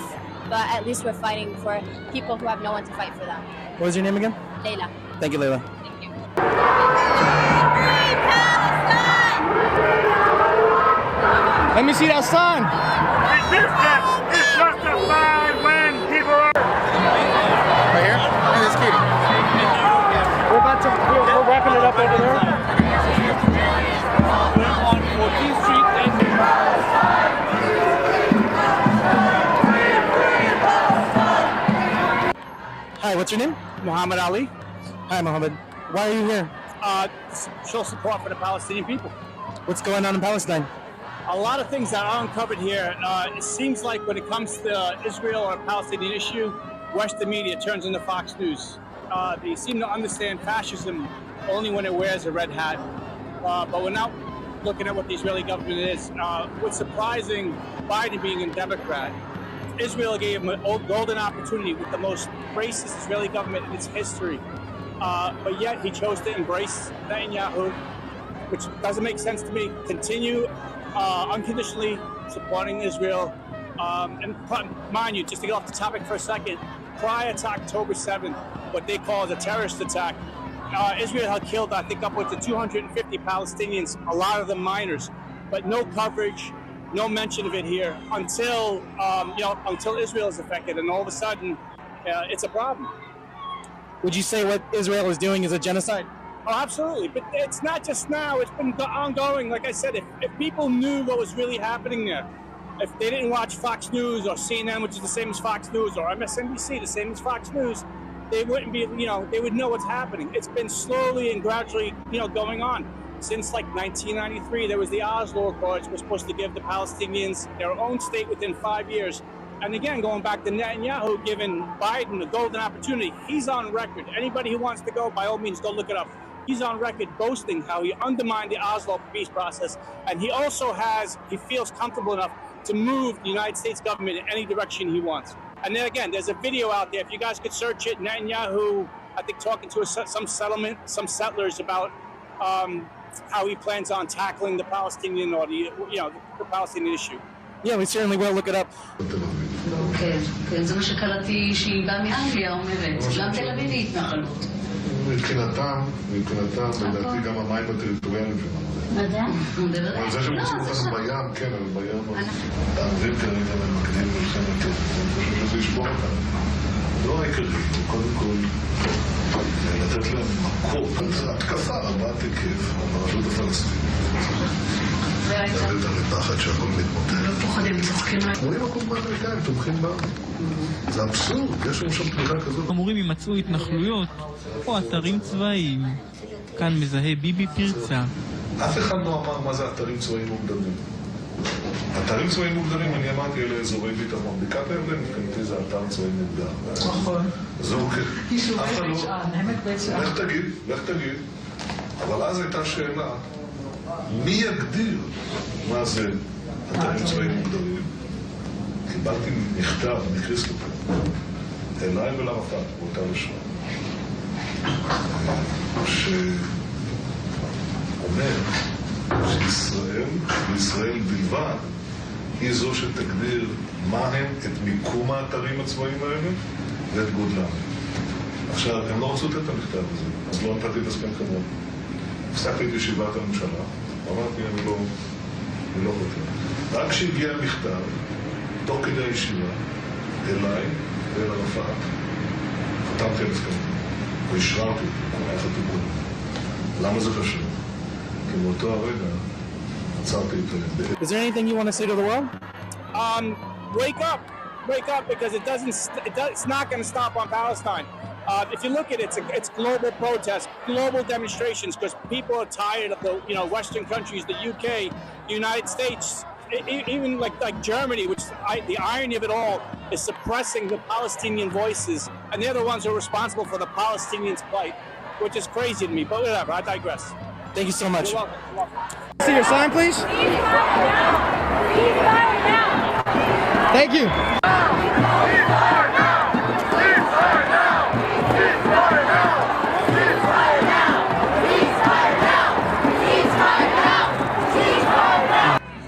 but at least we're fighting for people who have no one to fight for them. What was your name again? Layla. Thank you, Layla. Thank you. Let me see that sign. Resistance is justified when people are... Right here? Hey, that's Katie. We're wrapping it up over there. On 14th Street and... Hi, what's your name? Muhammad Ali. Hi, Muhammad. Why are you here? Show support for the Palestinian people. What's going on in Palestine? A lot of things that are uncovered here. It seems like when it comes to Israel or a Palestinian issue, Western media turns into Fox News. They seem to understand fascism only when it wears a red hat. But we're not looking at what the Israeli government is. What's surprising, Biden being a Democrat, Israel gave him a golden opportunity with the most racist Israeli government in its history. But yet he chose to embrace Netanyahu which doesn't make sense to me. Continue unconditionally supporting Israel. And mind you, just to get off the topic for a second, prior to October 7th, what they call a terrorist attack, Israel had killed, I think, upwards of 250 Palestinians, a lot of them minors, but no coverage, no mention of it here until until Israel is affected, and all of a sudden, it's a problem. Would you say what Israel is doing is a genocide? Oh, absolutely, but it's not just now. It's been ongoing. Like I said, if people knew what was really happening there, if they didn't watch Fox News or CNN, which is the same as Fox News, or MSNBC, the same as Fox News, they wouldn't be, they would know what's happening. It's been slowly and gradually, going on. Since like 1993, there was the Oslo Accords, were supposed to give the Palestinians their own state within 5 years. And again, going back to Netanyahu giving Biden the golden opportunity, he's on record. Anybody who wants to go, by all means, go look it up. He's on record boasting how he undermined the Oslo peace process. And he also he feels comfortable enough to move the United States government in any direction he wants. And then again, there's a video out there. If you guys could search it, Netanyahu, I think, talking to some settlers about how he plans on tackling the Palestinian or the Palestinian issue. Yeah, we certainly will look it up. כן, זה מה שקראתי שהיא באה מאנגליה אומרת, גם תל אביב היא התנחלות. מבחינתם, לדעתי גם המים הטריטוריאליים שלנו. אבל זה שהם רוצים אותנו בים, כן, אבל בים, האנגלים כרגע ממקדים מלחמת, אני חושב שזה ישבור אותנו. לא העיקרי, קודם כל, לתת להם מקום, זו התקפה רבת היקף על הרשות הפלסטינית. להביא אותם לפחד שהכל מתמוטט. לא פוחדים, צוחקים. רואים מקום באמריקאים, תומכים בה. זה אבסורד, יש לנו שם תמיכה כזאת. אמורים יימצאו התנחלויות או אתרים צבאיים. כאן מזהה ביבי פרצה. אף אחד לא אמר מה זה אתרים צבאיים מוגדרים. אתרים צבאיים מוגדרים, אני אמרתי, אלה אזורי ביטחון. בקעת הירדן, מבחינתי זה אתר צבאי מוגדר. נכון. זהו כן. אף אחד לא... לך תגיד. אבל אז הייתה שאלה, מי יגדיר מה זה אתרים צבאיים מוגדרים? קיבלתי מכתב מקריסטופר אליי ולערפאת באותה לשון שאומר שישראל בלבד היא זו שתגדיר מה הם את מיקום האתרים הצבאיים האלה ואת גודלם. עכשיו, הם לא רצו לתת את המכתב הזה, אז לא נתתי את הסכם חברון. הפסקתי את ישיבת הממשלה, אמרתי, אני לא חותם. רק כשהגיע המכתב, תוך כדי הישיבה, אליי ואל ערפאת, חתמתי על הסכם, והשררתי אותו, היה חתום. למה זה חשוב? כי באותו הרגע עצרתי את הלב. Is there anything you want to say to the world? Wake up, because it's not going to stop on Palestine. If you look at it, it's global protests, global demonstrations, because people are tired of the Western countries, the UK, the United States, even like Germany, which the irony of it all is suppressing the Palestinian voices, and they're the ones who are responsible for the Palestinians' plight, which is crazy to me. But whatever, I digress. Thank you so much. You're welcome. See your sign, please. Thank you.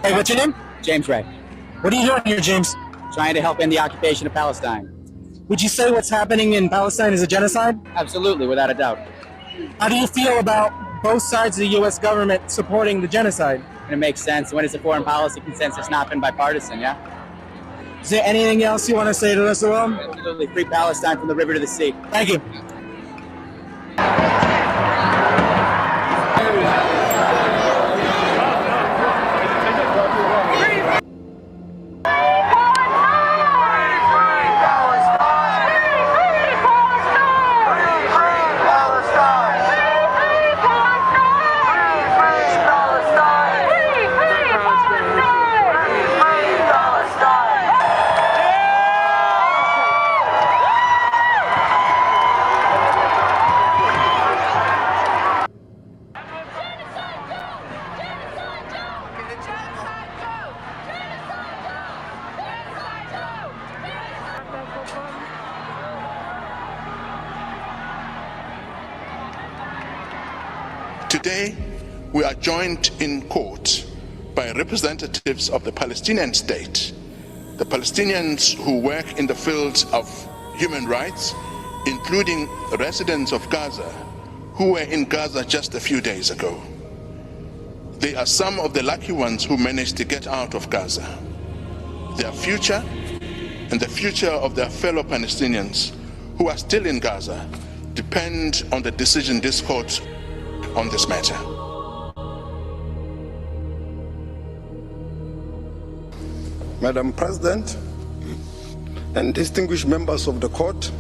Hey, what's your name? James Ray. What are you doing here, James? Trying to help end the occupation of Palestine. Would you say what's happening in Palestine is a genocide? Absolutely, without a doubt. How do you feel about both sides of the U.S. government supporting the genocide? And it makes sense when it's a foreign policy consensus, not been bipartisan, yeah? Is there anything else you want to say to the rest of the world? Absolutely. Free Palestine from the river to the sea. Thank you. Today, we are joined in court by representatives of the Palestinian state, the Palestinians who work in the fields of human rights, including residents of Gaza who were in Gaza just a few days ago. They are some of the lucky ones who managed to get out of Gaza. Their future and the future of their fellow Palestinians who are still in Gaza depend on the decision this court on this matter. Madam President and distinguished members of the court,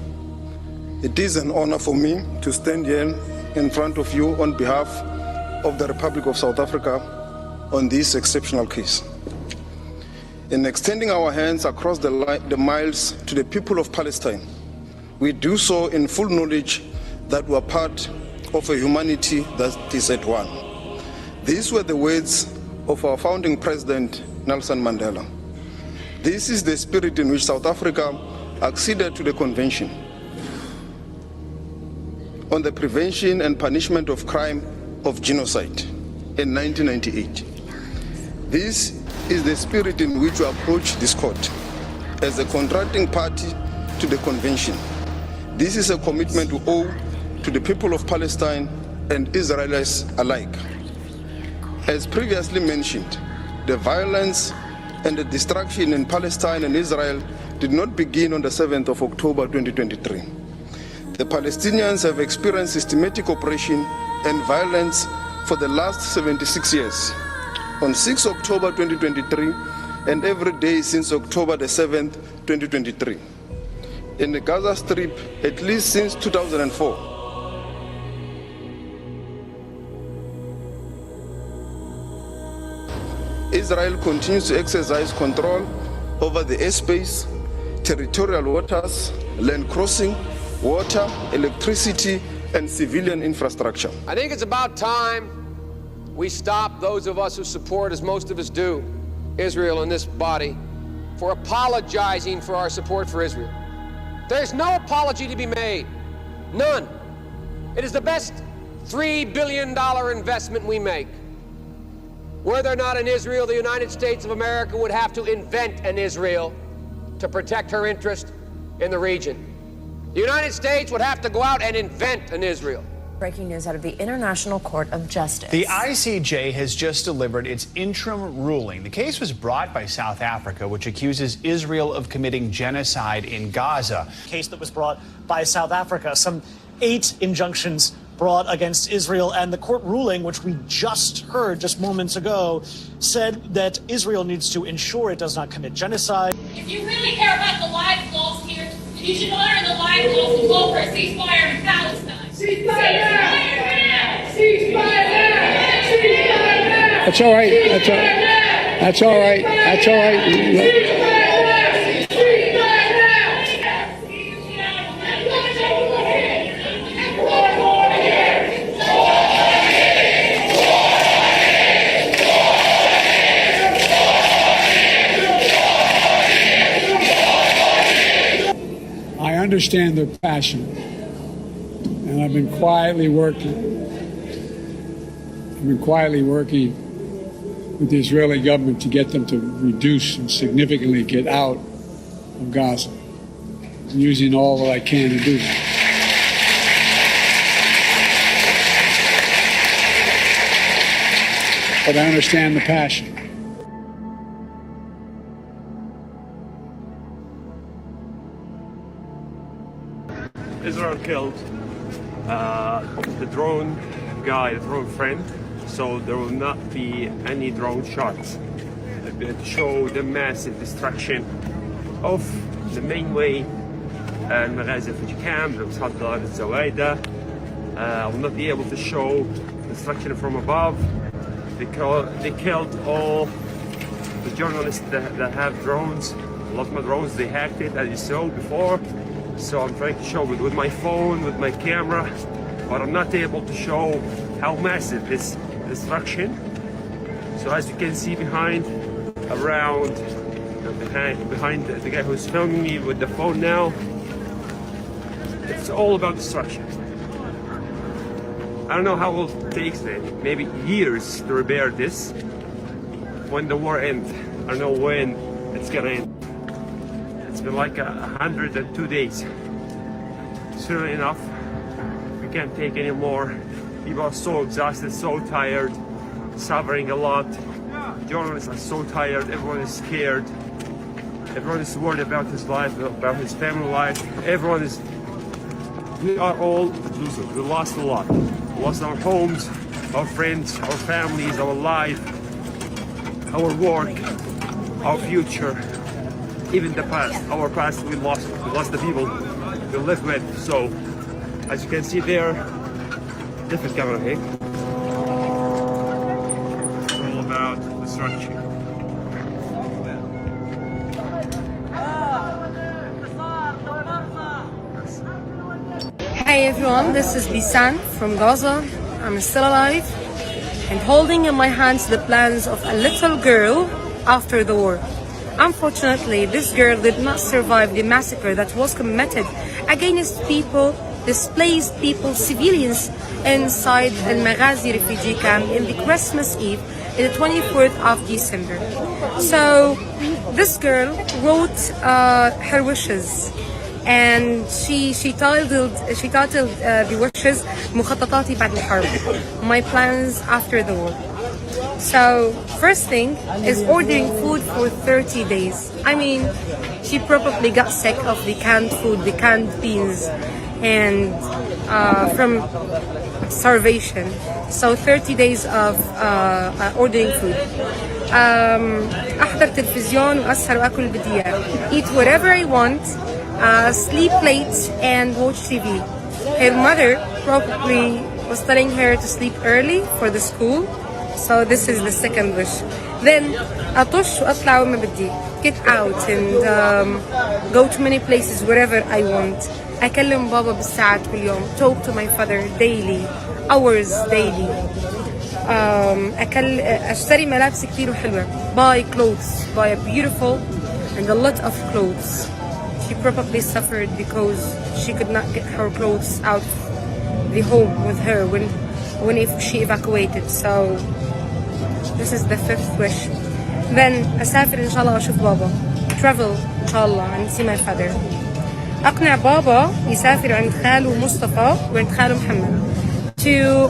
it is an honor for me to stand here in front of you on behalf of the Republic of South Africa on this exceptional case. In extending our hands across the miles to the people of Palestine, we do so in full knowledge that we are part of a humanity that is at one. These were the words of our founding president, Nelson Mandela. This is the spirit in which South Africa acceded to the Convention on the Prevention and Punishment of Crime of Genocide in 1998. This is the spirit in which we approach this court as a contracting party to the Convention. This is a commitment we owe to the people of Palestine and Israelis alike. As previously mentioned, the violence and the destruction in Palestine and Israel did not begin on the 7th of October 2023. The Palestinians have experienced systematic oppression and violence for the last 76 years. On 6 October 2023 and every day since October the 7th, 2023. In the Gaza Strip, at least since 2004. Israel continues to exercise control over the airspace, territorial waters, land crossing, water, electricity, and civilian infrastructure. I think it's about time we stop, those of us who support, as most of us do, Israel in this body, for apologizing for our support for Israel. There's no apology to be made. None. It is the best $3 billion investment we make. Were there not an Israel, the United States of America would have to invent an Israel to protect her interest in the region. The United States would have to go out and invent an Israel. Breaking news out of the International Court of Justice. The ICJ has just delivered its interim ruling. The case was brought by South Africa, which accuses Israel of committing genocide in Gaza. Case that was brought by South Africa. Some 8 injunctions brought against Israel, and the court ruling, which we just heard just moments ago, said that Israel needs to ensure it does not commit genocide. If you really care about the lives lost here, you should honor the lives lost and call for a ceasefire in Palestine. Ceasefire now! Ceasefire now! Ceasefire now! That's all right. That's all right. That's all right. That's all right. I understand their passion, and I've been quietly working. With the Israeli government to get them to reduce and significantly get out of Gaza. I'm using all that I can to do that. But I understand the passion. Israel killed the drone guy, the drone friend, so there will not be any drone shots to show the massive destruction of the main way, المغازل في الكامب, المصدر, الزوايدة. I will not be able to show destruction from above. They killed all the journalists that have drones. A lot of my drones, they hacked it, as you saw before. So I'm trying to show it with my phone, with my camera, but I'm not able to show how massive this destruction. So as you can see behind the guy who's filming me with the phone now, it's all about destruction. I don't know how long it takes them, maybe years to repair this. When the war ends, I don't know when it's gonna end. It's been like 102 days. Soon enough, we can't take any more. People are so exhausted, so tired, suffering a lot. Journalists are so tired, everyone is scared. Everyone is worried about his life, about his family life. We are all losers. We lost a lot. We lost our homes, our friends, our families, our life, our work, our future, even the past. Our past we lost the people we live with. So, as you can see there, different camera here. It's all about destruction. Hi everyone, this is Bisan from Gaza. I'm still alive and holding in my hands the plans of a little girl after the war. Unfortunately, this girl did not survive the massacre that was committed against people, displaced people, civilians inside Al-Maghazi refugee camp in the Christmas Eve, in the 24th of December. So this girl wrote her wishes, and she titled the wishes مخططاتي بعد الحرب, my plans after the war. So first thing is ordering food for 30 days. I mean, she probably got sick of the canned food, the canned beans, and from starvation. So 30 days of ordering food. أحضر تلفزيون وأسهر وأكل اللي بدي إياه. Eat whatever I want, sleep late and watch TV. Her mother probably was telling her to sleep early for the school. So this is the second wish. Then أطش وأطلع وين ما بدي. Get out and go to many places wherever I want. أكلم بابا بالساعات كل يوم. Talk to my father daily, hours daily. أشتري ملابس كتير وحلوة. Buy clothes, buy a beautiful and a lot of clothes. She probably suffered because she could not get her clothes out of the home with her when she evacuated. So this is the fifth wish. Then أسافر إن شاء الله وأشوف بابا. Travel إن شاء الله and see my father. أقنع بابا يسافر عند خاله مصطفى وعند خاله محمد. To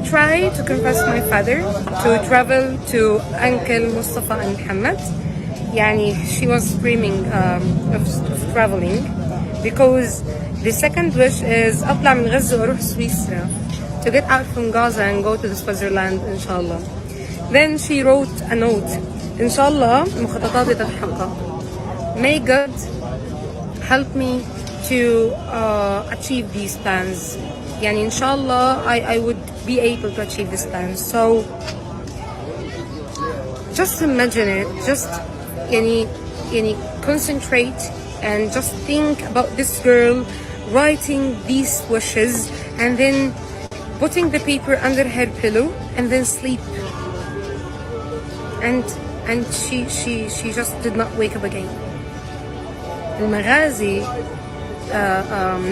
try to convince my father to travel to Uncle Mustafa and Muhammad. Yani, she was dreaming of traveling because the second wish is أطلع من غزة وأروح سويسرا, to get out from Gaza and go to the Switzerland inshallah. Then she wrote a note, inshallah مخططاتي تتحقق. May God help me to achieve these plans. Yani, inshallah I would be able to achieve these plans. So just imagine it, just concentrate and just think about this girl writing these wishes and then putting the paper under her pillow and then sleep. And she just did not wake up again. Al-Maghazi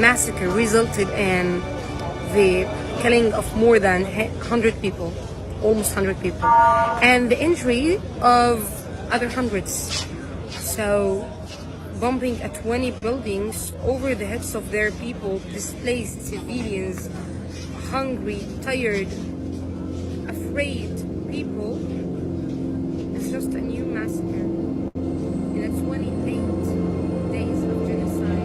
massacre resulted in the killing of more than 100 people, almost 100 people, and the injury of other hundreds. So bombing at 20 buildings over the heads of their people, displaced civilians, hungry, tired, afraid people. It's just a new massacre in a 28 days of genocide.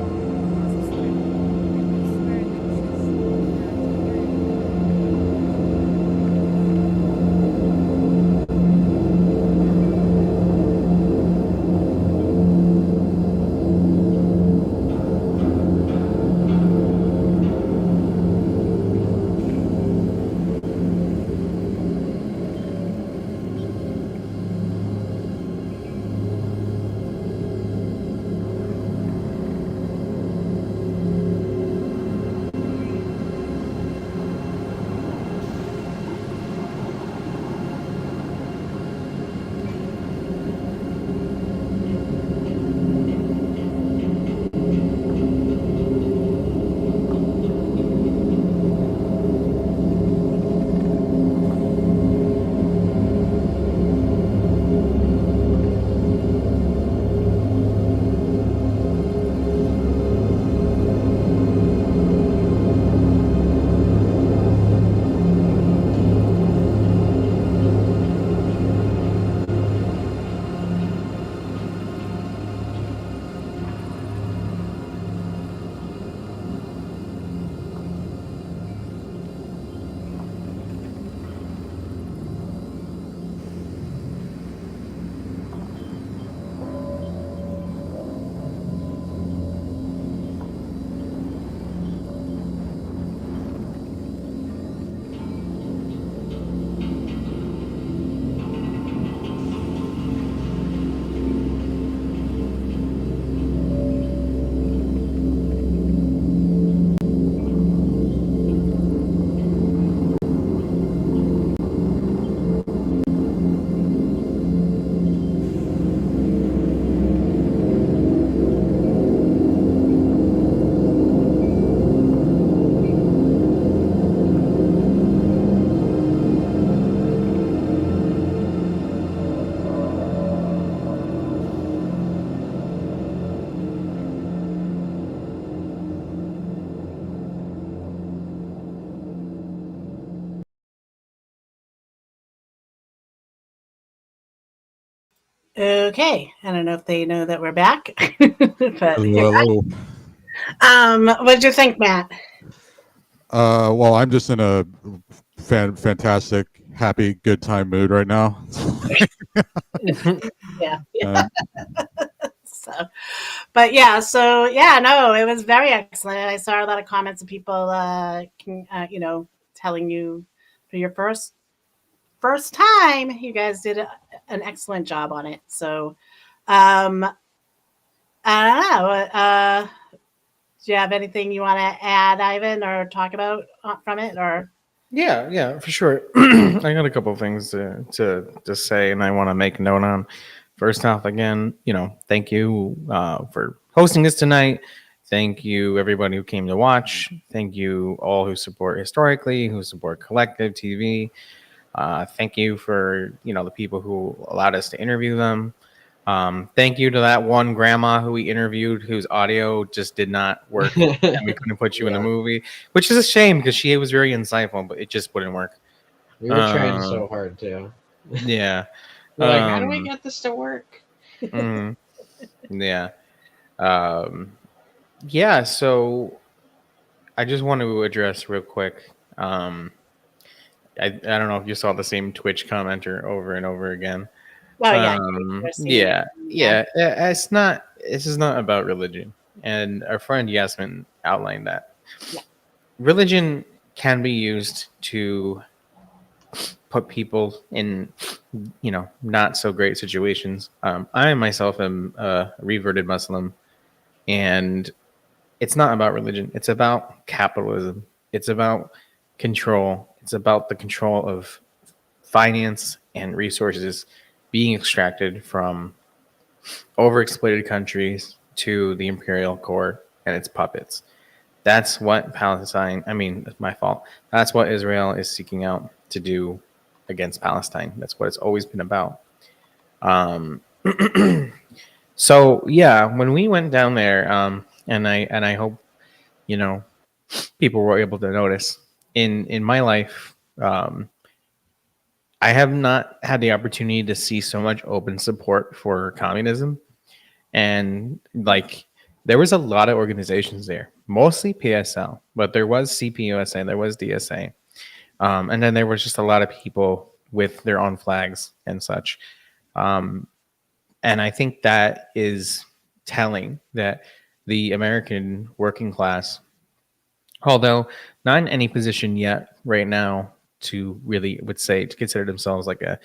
Okay, I don't know if they know that we're back, but Hello. what did you think, Matt? Well, I'm just in a fantastic, happy, good time mood right now. Yeah. Um, So, but yeah, so yeah, no, it was very excellent. I saw a lot of comments of people, telling you for your first time, you guys did an excellent job on it. So, um, I don't know. Do you have anything you want to add, Ivan, or talk about from it, or? Yeah, for sure. I got a couple of things to say, and I want to make a note on. First off, again, thank you for hosting this tonight. Thank you, everybody who came to watch. Thank you, all who support Historically, who support Collective TV. Thank you for the people who allowed us to interview them. Thank you to that one grandma who we interviewed whose audio just did not work and we couldn't put you in the movie, which is a shame because she was very insightful, but it just wouldn't work. We were trying so hard too. Yeah. We're like, how do we get this to work? Mhm. Yeah. Yeah. So I just want to address real quick. I don't know if you saw the same Twitch commenter over and over again. Well, yeah, you're seeing it. Yeah. It's not. This is not about religion, and our friend Yasmin outlined that. Yeah. Religion can be used to put people in, not so great situations. I myself am a reverted Muslim, and it's not about religion. It's about capitalism. It's about control. It's about the control of finance and resources being extracted from overexploited countries to the imperial court and its puppets. That's what Palestine, it's my fault. That's what Israel is seeking out to do against Palestine. That's what it's always been about. So yeah, when we went down there, and I hope, people were able to notice in my life, I have not had the opportunity to see so much open support for communism. And there was a lot of organizations there, mostly PSL, but there was CPUSA, there was DSA. And then there was just a lot of people with their own flags and such. And I think that is telling that the American working class, although not in any position yet right now to really to consider themselves like a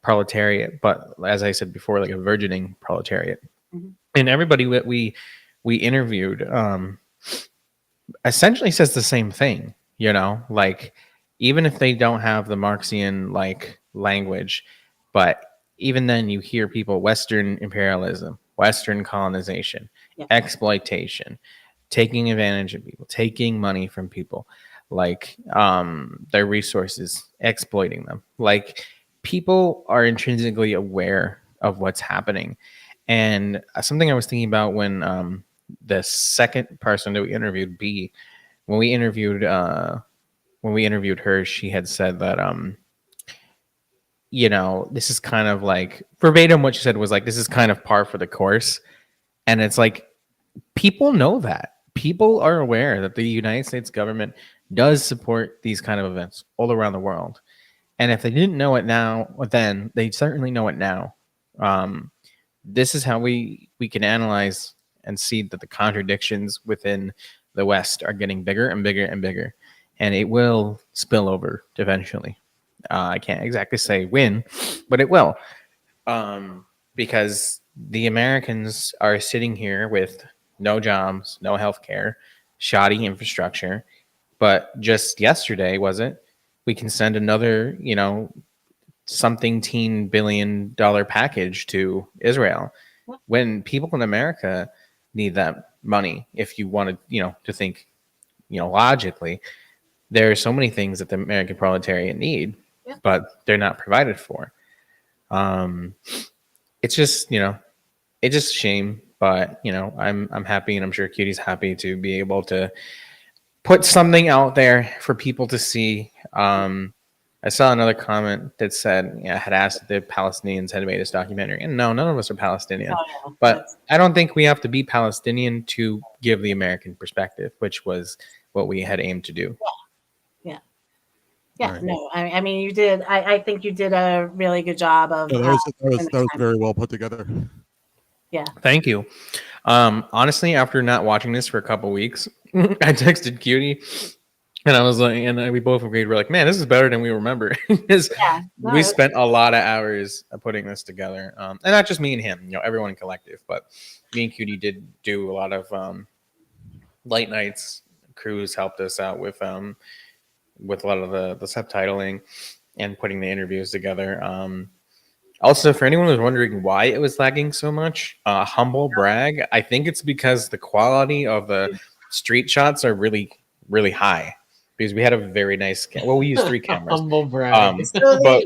proletariat, but as I said before, like a burgeoning proletariat. Mhm. And everybody that we interviewed essentially says the same thing, even if they don't have the Marxian language, but even then you hear people Western imperialism, Western colonization, Yeah. exploitation, taking advantage of people, taking money from people, their resources, exploiting them. People are intrinsically aware of what's happening. And something I was thinking about when the second person that we interviewed, B, when we interviewed her, she had said that this is kind of like verbatim what she said was this is kind of par for the course. And it's people know that. People are aware that the United States government does support these kind of events all around the world. And if they didn't know it now, then they certainly know it now. This is how we can analyze and see that the contradictions within the West are getting bigger and bigger and bigger. And it will spill over eventually. I can't exactly say when, but it will. Because the Americans are sitting here with no jobs, no health care, shoddy infrastructure. But just yesterday, was it? We can send another, something teen $1 billion package to Israel when people in America need that money. If you wanted, to think, logically, there are so many things that the American proletariat need, but they're not provided for. It's just, it's just a shame, but I'm happy, and I'm sure Cutie's happy to be able to put something out there for people to see. I saw another comment that said, had asked if the Palestinians had made this documentary. And no, none of us are Palestinian. Oh, yeah. But I don't think we have to be Palestinian to give the American perspective, which was what we had aimed to do. Yeah, Right. no, I mean, you did. I think you did a really good job of. Yeah, that was very well put together. Yeah. Thank you. Honestly, after not watching this for a couple weeks, I texted Cutie, and I was like, and we both agreed. We're like, man, this is better than we remember, because we spent a lot of hours putting this together, and not just me and him. Everyone in collective, but me and Cutie did do a lot of late nights. Cruz helped us out with a lot of the subtitling and putting the interviews together. Also, for anyone who's wondering why it was lagging so much, humble brag, I think it's because the quality of the street shots are really, really high. Because we had a very nice we used 3 cameras. Humble brag. But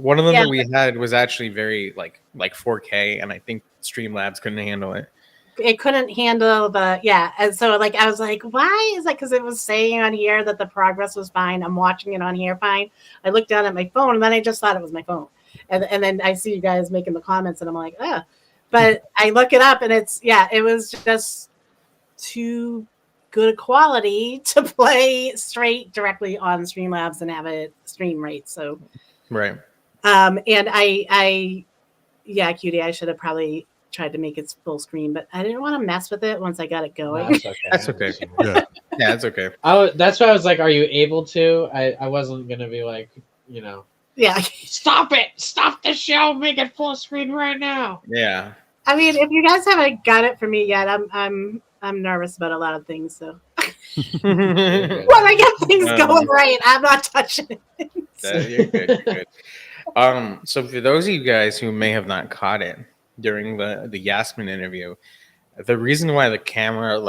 one of them that we had was actually very like 4K, and I think Streamlabs couldn't handle it. It couldn't handle and so I was like, why is that? Because it was saying on here that the progress was fine. I'm watching it on here fine. I looked down at my phone, and then I just thought it was my phone. And then I see you guys making the comments, and I'm like, but I look it up, and it was just too good quality to play straight directly on Streamlabs and have it stream right. So, right. And Cutie, I should have probably tried to make it full screen, but I didn't want to mess with it once I got it going. That's okay. That's okay. Yeah, that's okay. That's why I was like, are you able to? I wasn't gonna be like, Yeah. Stop it! Stop the show! Make it full screen right now. Yeah. I mean, if you guys haven't got it for me yet, I'm nervous about a lot of things. So when I get things going right, I'm not touching it. You're good. You're good. So for those of you guys who may have not caught it during the Yasmin interview, the reason why the camera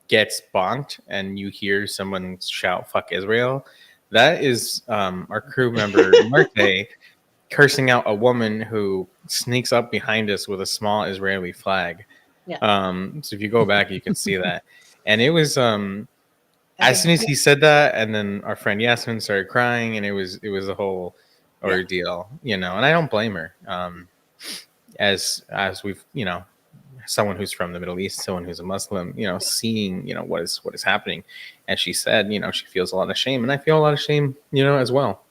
gets bonked and you hear someone shout "fuck Israel," that is our crew member Marte cursing out a woman who sneaks up behind us with a small Israeli flag. Yeah. So if you go back, you can see that. And it was as soon as he said that, and then our friend Yasmin started crying, and it was a whole ordeal, and I don't blame her. As we've, someone who's from the Middle East, someone who's a Muslim, seeing, what is happening. And she said, she feels a lot of shame, and I feel a lot of shame, as well.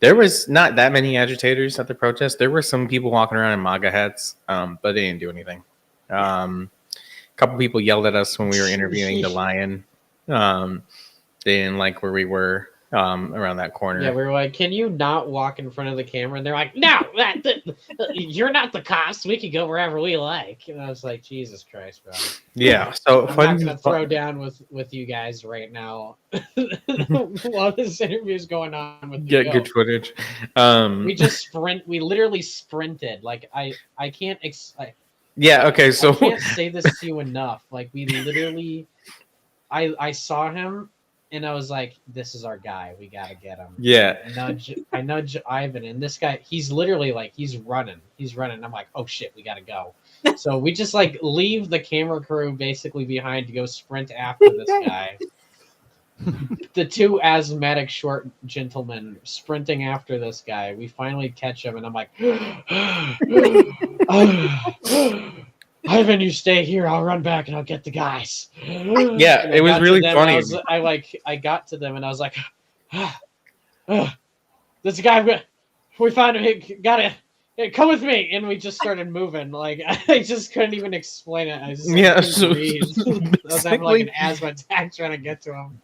There was not that many agitators at the protest. There were some people walking around in MAGA hats, but they didn't do anything. A couple people yelled at us when we were interviewing the lion. They didn't like where we were around that corner. Yeah, we were like, can you not walk in front of the camera? And they're like, no, you're not the cops. We can go wherever we like. And I was like, Jesus Christ, bro. Yeah, so I'm not gonna throw down with you guys right now while this interview is going on. With get good footage. We just we literally sprinted. I can't. Yeah. Okay. So I can't say this to you enough. We literally, I saw him. And I was like, this is our guy. We got to get him. Yeah. I nudge Ivan, and this guy, he's literally he's running. I'm like, oh shit, we got to go. So we just leave the camera crew basically behind to go sprint after this guy. The 2 asthmatic short gentlemen sprinting after this guy. We finally catch him, and I'm like, Ivan, you stay here. I'll run back and I'll get the guys. Yeah, it was really funny. I got to them and I was like, this guy, we found him. He got it. Hey, come with me. And we just started moving. I just couldn't even explain it. I just I was having an asthma attack trying to get to him.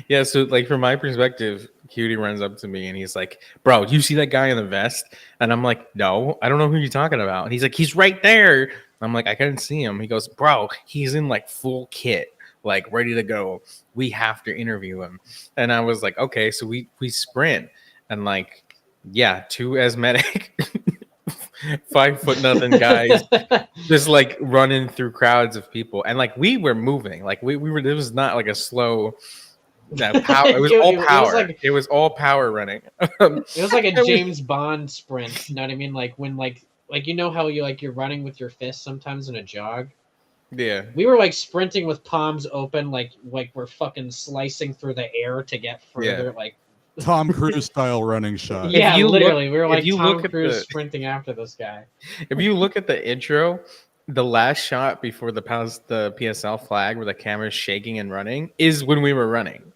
Yeah, so from my perspective, Cutie runs up to me and he's like, bro, do you see that guy in the vest? And I'm like, no, I don't know who you're talking about. And he's like, he's right there. I'm like, I couldn't see him. He goes, bro, he's in full kit, ready to go. We have to interview him. And I was like, okay, so we sprint. And 2 asthmatic 5'0" guys just running through crowds of people. And we were moving. We were, it was not a slow power. It was all power. It was all power running. It was like a James Bond sprint. You know what I mean? When you know how you're running with your fists sometimes in a jog? Yeah. We were sprinting with palms open, like we're fucking slicing through the air to get further, Tom Cruise style running shot. Yeah, you literally, look- we were if like you Tom look at Cruise the- sprinting after this guy. If you look at the intro, the last shot before the PSL flag where the camera's shaking and running is when we were running.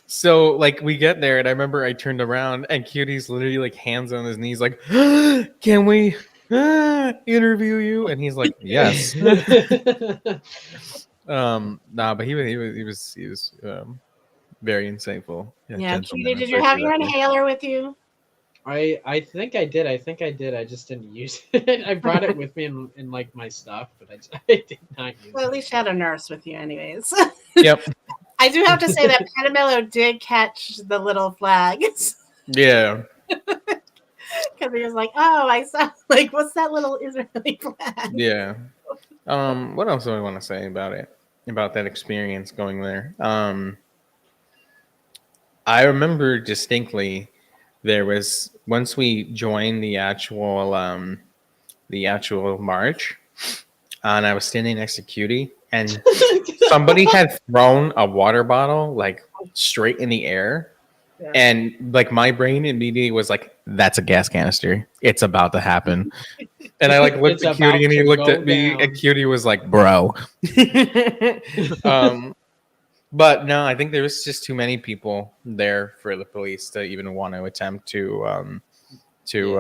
So like we get there and I remember I turned around and Cutie's literally like hands on his knees like, can we interview you? And he's like, yes. Nah, but he was very insightful. Yeah, gentleman, Cutie, did let's you put it have that your way. inhaler with you? I think I did. I just didn't use it. I brought it with me in like my stuff, but I did not use Well, it. at least you had a nurse with you, anyways. Yep. I do have to say that Penamillo did catch the little flags Yeah. because he was like, "Oh, I saw like what's that little Israeli flag?" Yeah. What else do I want to say about it? About that experience going there? I remember distinctly there was once we joined the actual march, and I was standing next to Cutie, and somebody had thrown a water bottle like straight in the air. Yeah. And like my brain immediately was like, "That's a gas canister. It's about to happen." And I like looked It's at Cutie, about and he to looked go at me, down. and Cutie was like, "Bro." But no, I think there was just too many people there for the police to even want to attempt to They're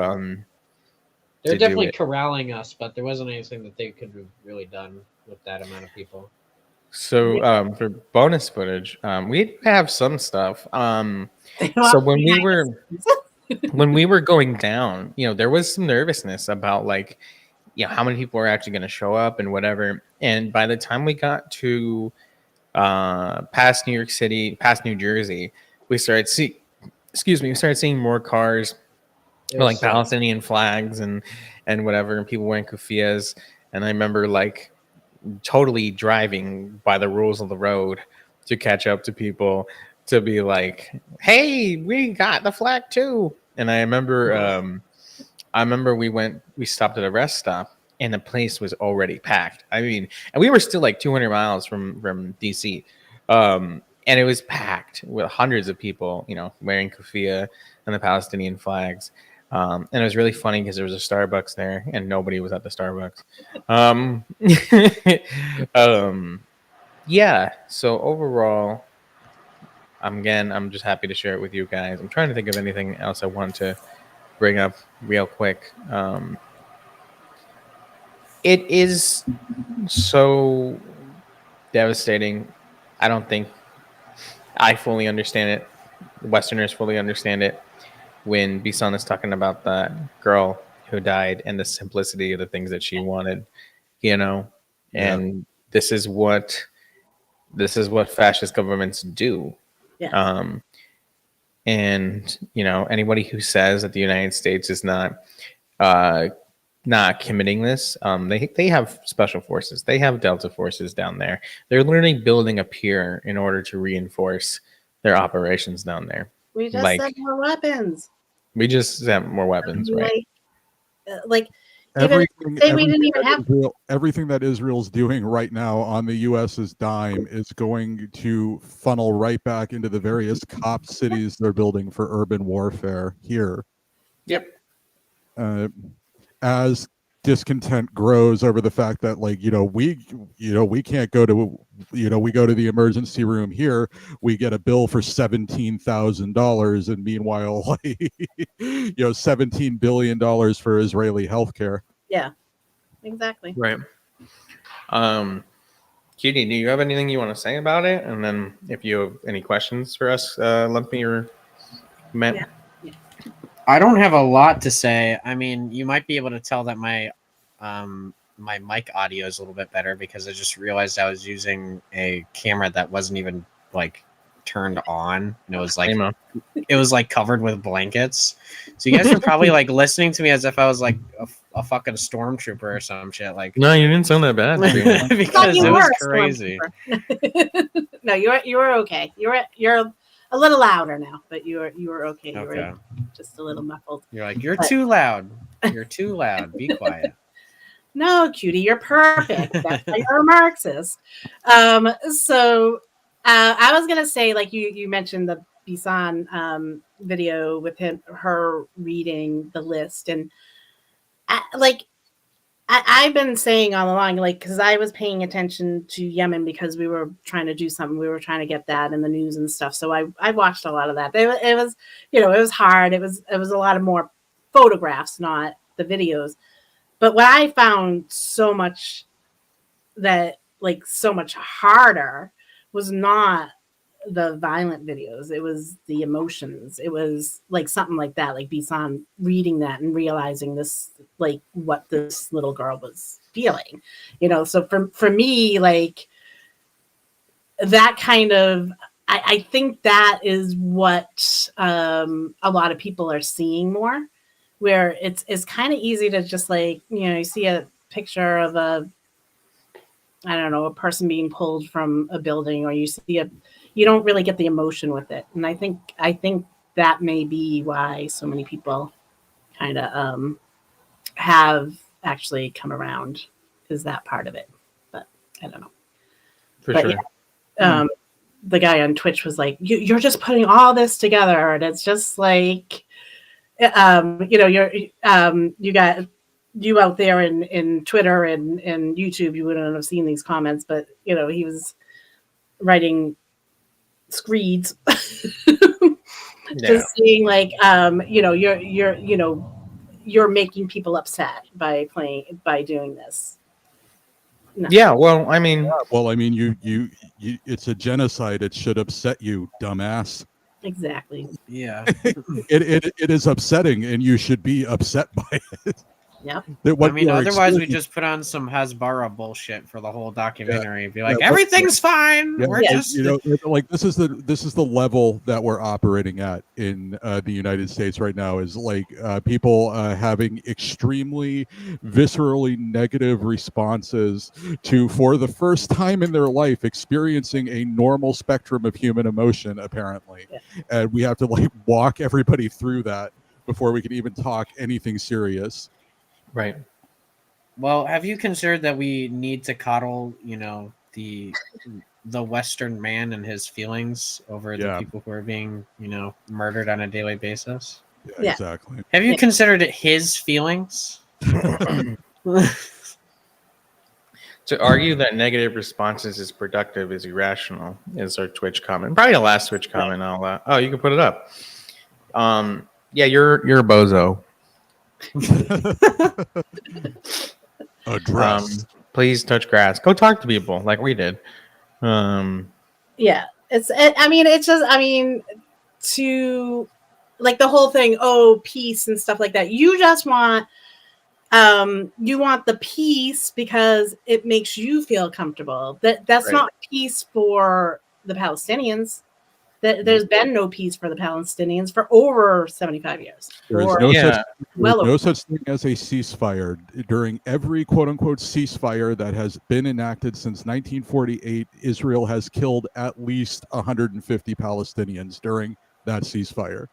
do definitely it. corralling us, but there wasn't anything that they could have really done with that amount of people. So for bonus footage, we have some stuff. So want when we behind were when we were going down, there was some nervousness about like, how many people are actually going to show up and whatever. And by the time we got to past New York City, past New Jersey, we started seeing more cars with like Palestinian flags and whatever, and people wearing kufias. And I remember like totally driving by the rules of the road to catch up to people to be like, hey, we got the flag too. And I remember we stopped at a rest stop and the place was already packed. I mean, and we were still like 200 miles from DC. And it was packed with hundreds of people, wearing kufia and the Palestinian flags. And it was really funny because there was a Starbucks there and nobody was at the Starbucks. Yeah. So overall, I'm just happy to share it with you guys. I'm trying to think of anything else I want to bring up real quick. It is so devastating. I don't think I fully understand it. Westerners fully understand it. When Bisan is talking about that girl who died and the simplicity of the things that she wanted, and this is what fascist governments do. Yeah. And anybody who says that the United States is not committing this, they have special forces. They have Delta forces down there. They're literally building a pier in order to reinforce their operations down there. We just sent more weapons. We just sent more weapons, right? Like even say we didn't even have everything that Israel's doing right now on the US's dime is going to funnel right back into the various cop cities they're building for urban warfare here. Yep. As discontent grows over the fact that we can't go to we go to the emergency room here, we get a bill for $17,000, and meanwhile $17 billion for Israeli healthcare. Yeah, exactly. Right. Cutie, do you have anything you want to say about it? And then if you have any questions for us, Lumpy or Matt. Yeah. I don't have a lot to say. I mean, you might be able to tell that my my mic audio is a little bit better because I just realized I was using a camera that wasn't even like turned on, and it was like covered with blankets. So you guys are probably like listening to me as if I was like a fucking stormtrooper or some shit. Like, no, you didn't sound that bad. Because it was crazy. No, you were okay. You're a little louder now, but you were okay. You were just a little muffled. You're like, you're too loud. You're too loud. Be quiet. No, Cutie, you're perfect. That's why you're a Marxist. So I was gonna say, like you mentioned Bisan video with her reading the list, and I've been saying all along, like, because I was paying attention to Yemen because we were trying to do something. We were trying to get that in the news and stuff. So I watched a lot of that. It was, it was hard. It was a lot of more photographs, not the videos. But what I found so much harder was not the violent videos. It was the emotions. It was like something like that, like Bisan reading that and realizing this, like what this little girl was feeling, So for me, like that kind of, I think that is what a lot of people are seeing more, where it's kind of easy to just like, you see a picture of a person being pulled from a building, or you don't really get the emotion with it. And I think that may be why so many people kind of have actually come around, is that part of it. But I don't know. For sure. Yeah, the guy on Twitch was like, you're just putting all this together, and it's just like, you got you out there in Twitter and YouTube, you wouldn't have seen these comments, but he was writing screeds, just saying like, you're making people upset by doing this. No. Yeah, well, I mean, you it's a genocide. It should upset you, dumbass. Exactly. Yeah. It is upsetting, and you should be upset by it. Yeah. I mean, otherwise we just put on some Hasbara bullshit for the whole documentary. Be like, everything's fine. Yeah, we're just like this is the level that we're operating at in the United States right now, is like people having extremely viscerally negative responses to, for the first time in their life, experiencing a normal spectrum of human emotion, apparently. Yeah. And we have to like walk everybody through that before we can even talk anything serious. Right. Well, have you considered that we need to coddle, the Western man and his feelings over the people who are being, murdered on a daily basis? Yeah, exactly. Have you considered it his feelings? To argue that negative responses is productive is irrational is our Twitch comment. Probably the last Twitch comment. Oh, you can put it up. Yeah, you're a bozo. Please touch grass. Go talk to people like we did. Yeah, to like the whole thing, peace and stuff like that. You just want the peace because it makes you feel comfortable. That's not peace for the Palestinians. There's been no peace for the Palestinians for over 75 years. There is no such thing as a ceasefire. During every quote-unquote ceasefire that has been enacted since 1948, Israel has killed at least 150 Palestinians during that ceasefire.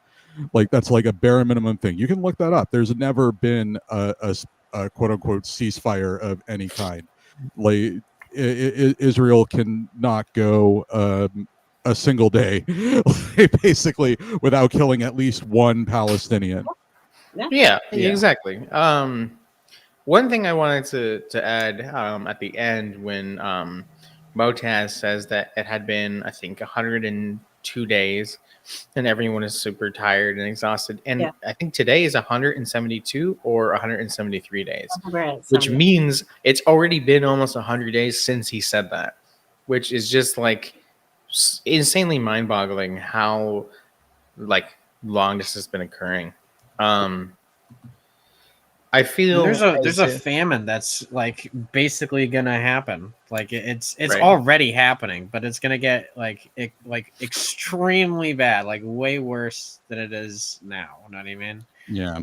Like, that's like a bare minimum thing. You can look that up. There's never been a quote-unquote ceasefire of any kind. Like, Israel cannot go a single day basically without killing at least one Palestinian. Yeah, exactly. One thing I wanted to add at the end, when Motaz says that it had been, I think, 102 days and everyone is super tired and exhausted, and I think today is 172 or 173 days, which means it's already been almost 100 days since he said that, which is just like insanely mind-boggling how like long this has been occurring. I feel there's a famine that's like basically gonna happen. Like it's already happening, but it's gonna get like extremely bad, like way worse than it is now. You know what I mean? Yeah.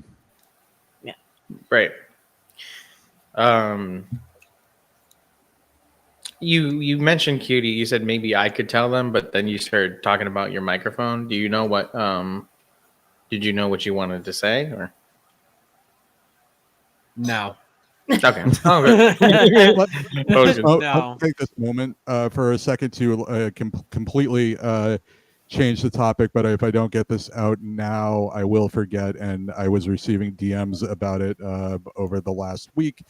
Right. You mentioned Cutie. You said maybe I could tell them, but then you started talking about your microphone. Do you know what? Did you know what you wanted to say, or no? Okay. I'll take this moment for a second to completely change the topic, but if I don't get this out now, I will forget. And I was receiving DMs about it over the last week,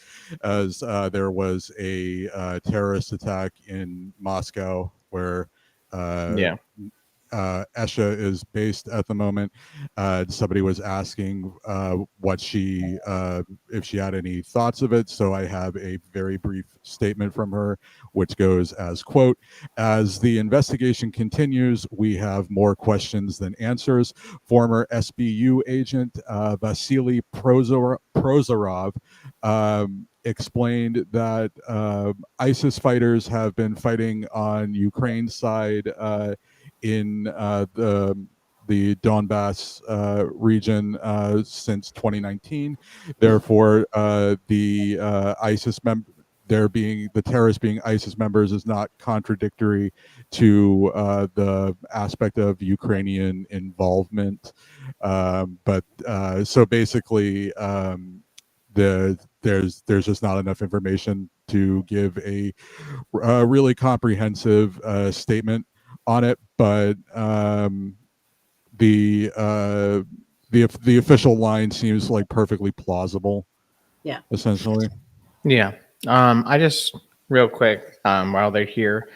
as there was a terrorist attack in Moscow where Esha is based at the moment. Somebody was asking what she, if she had any thoughts of it. So I have a very brief statement from her, which goes as, quote, "As the investigation continues, we have more questions than answers. Former SBU agent Vasily Prozorov explained that ISIS fighters have been fighting on Ukraine's side in the Donbass region since 2019. Therefore, the ISIS the terrorists being ISIS members is not contradictory to the aspect of Ukrainian involvement. But so basically, there's just not enough information to give a really comprehensive statement on it, but the official line seems like perfectly plausible. Yeah, essentially. Yeah. I just real quick while they're here,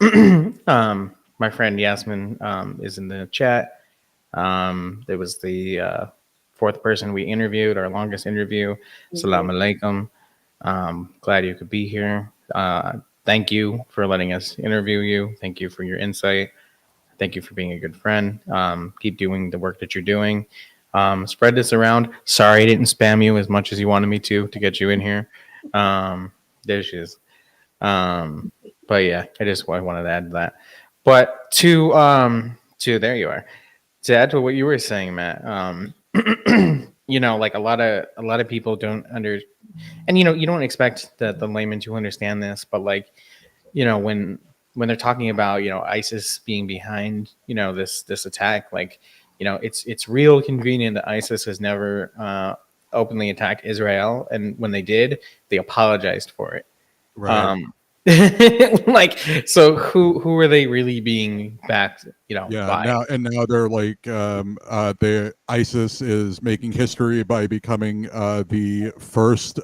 my friend Yasmin is in the chat. There was the fourth person we interviewed, our longest interview. Salam alaikum. Glad you could be here. Thank you for letting us interview you. Thank you for your insight. Thank you for being a good friend. Keep doing the work that you're doing. Spread this around. Sorry I didn't spam you as much as you wanted me to get you in here. There she is. But yeah, I wanted to add that. But to there you are. To add to what you were saying, Matt, you know, like a lot of people don't and you know, you don't expect the layman to understand this, but like, you know, when they're talking about, you know, ISIS being behind, you know, this attack, like, you know, it's real convenient that ISIS has never openly attacked Israel, and when they did, they apologized for it. Right. Like, so who are they really being backed, you know, Yeah, by? now they're like the ISIS is making history by becoming the first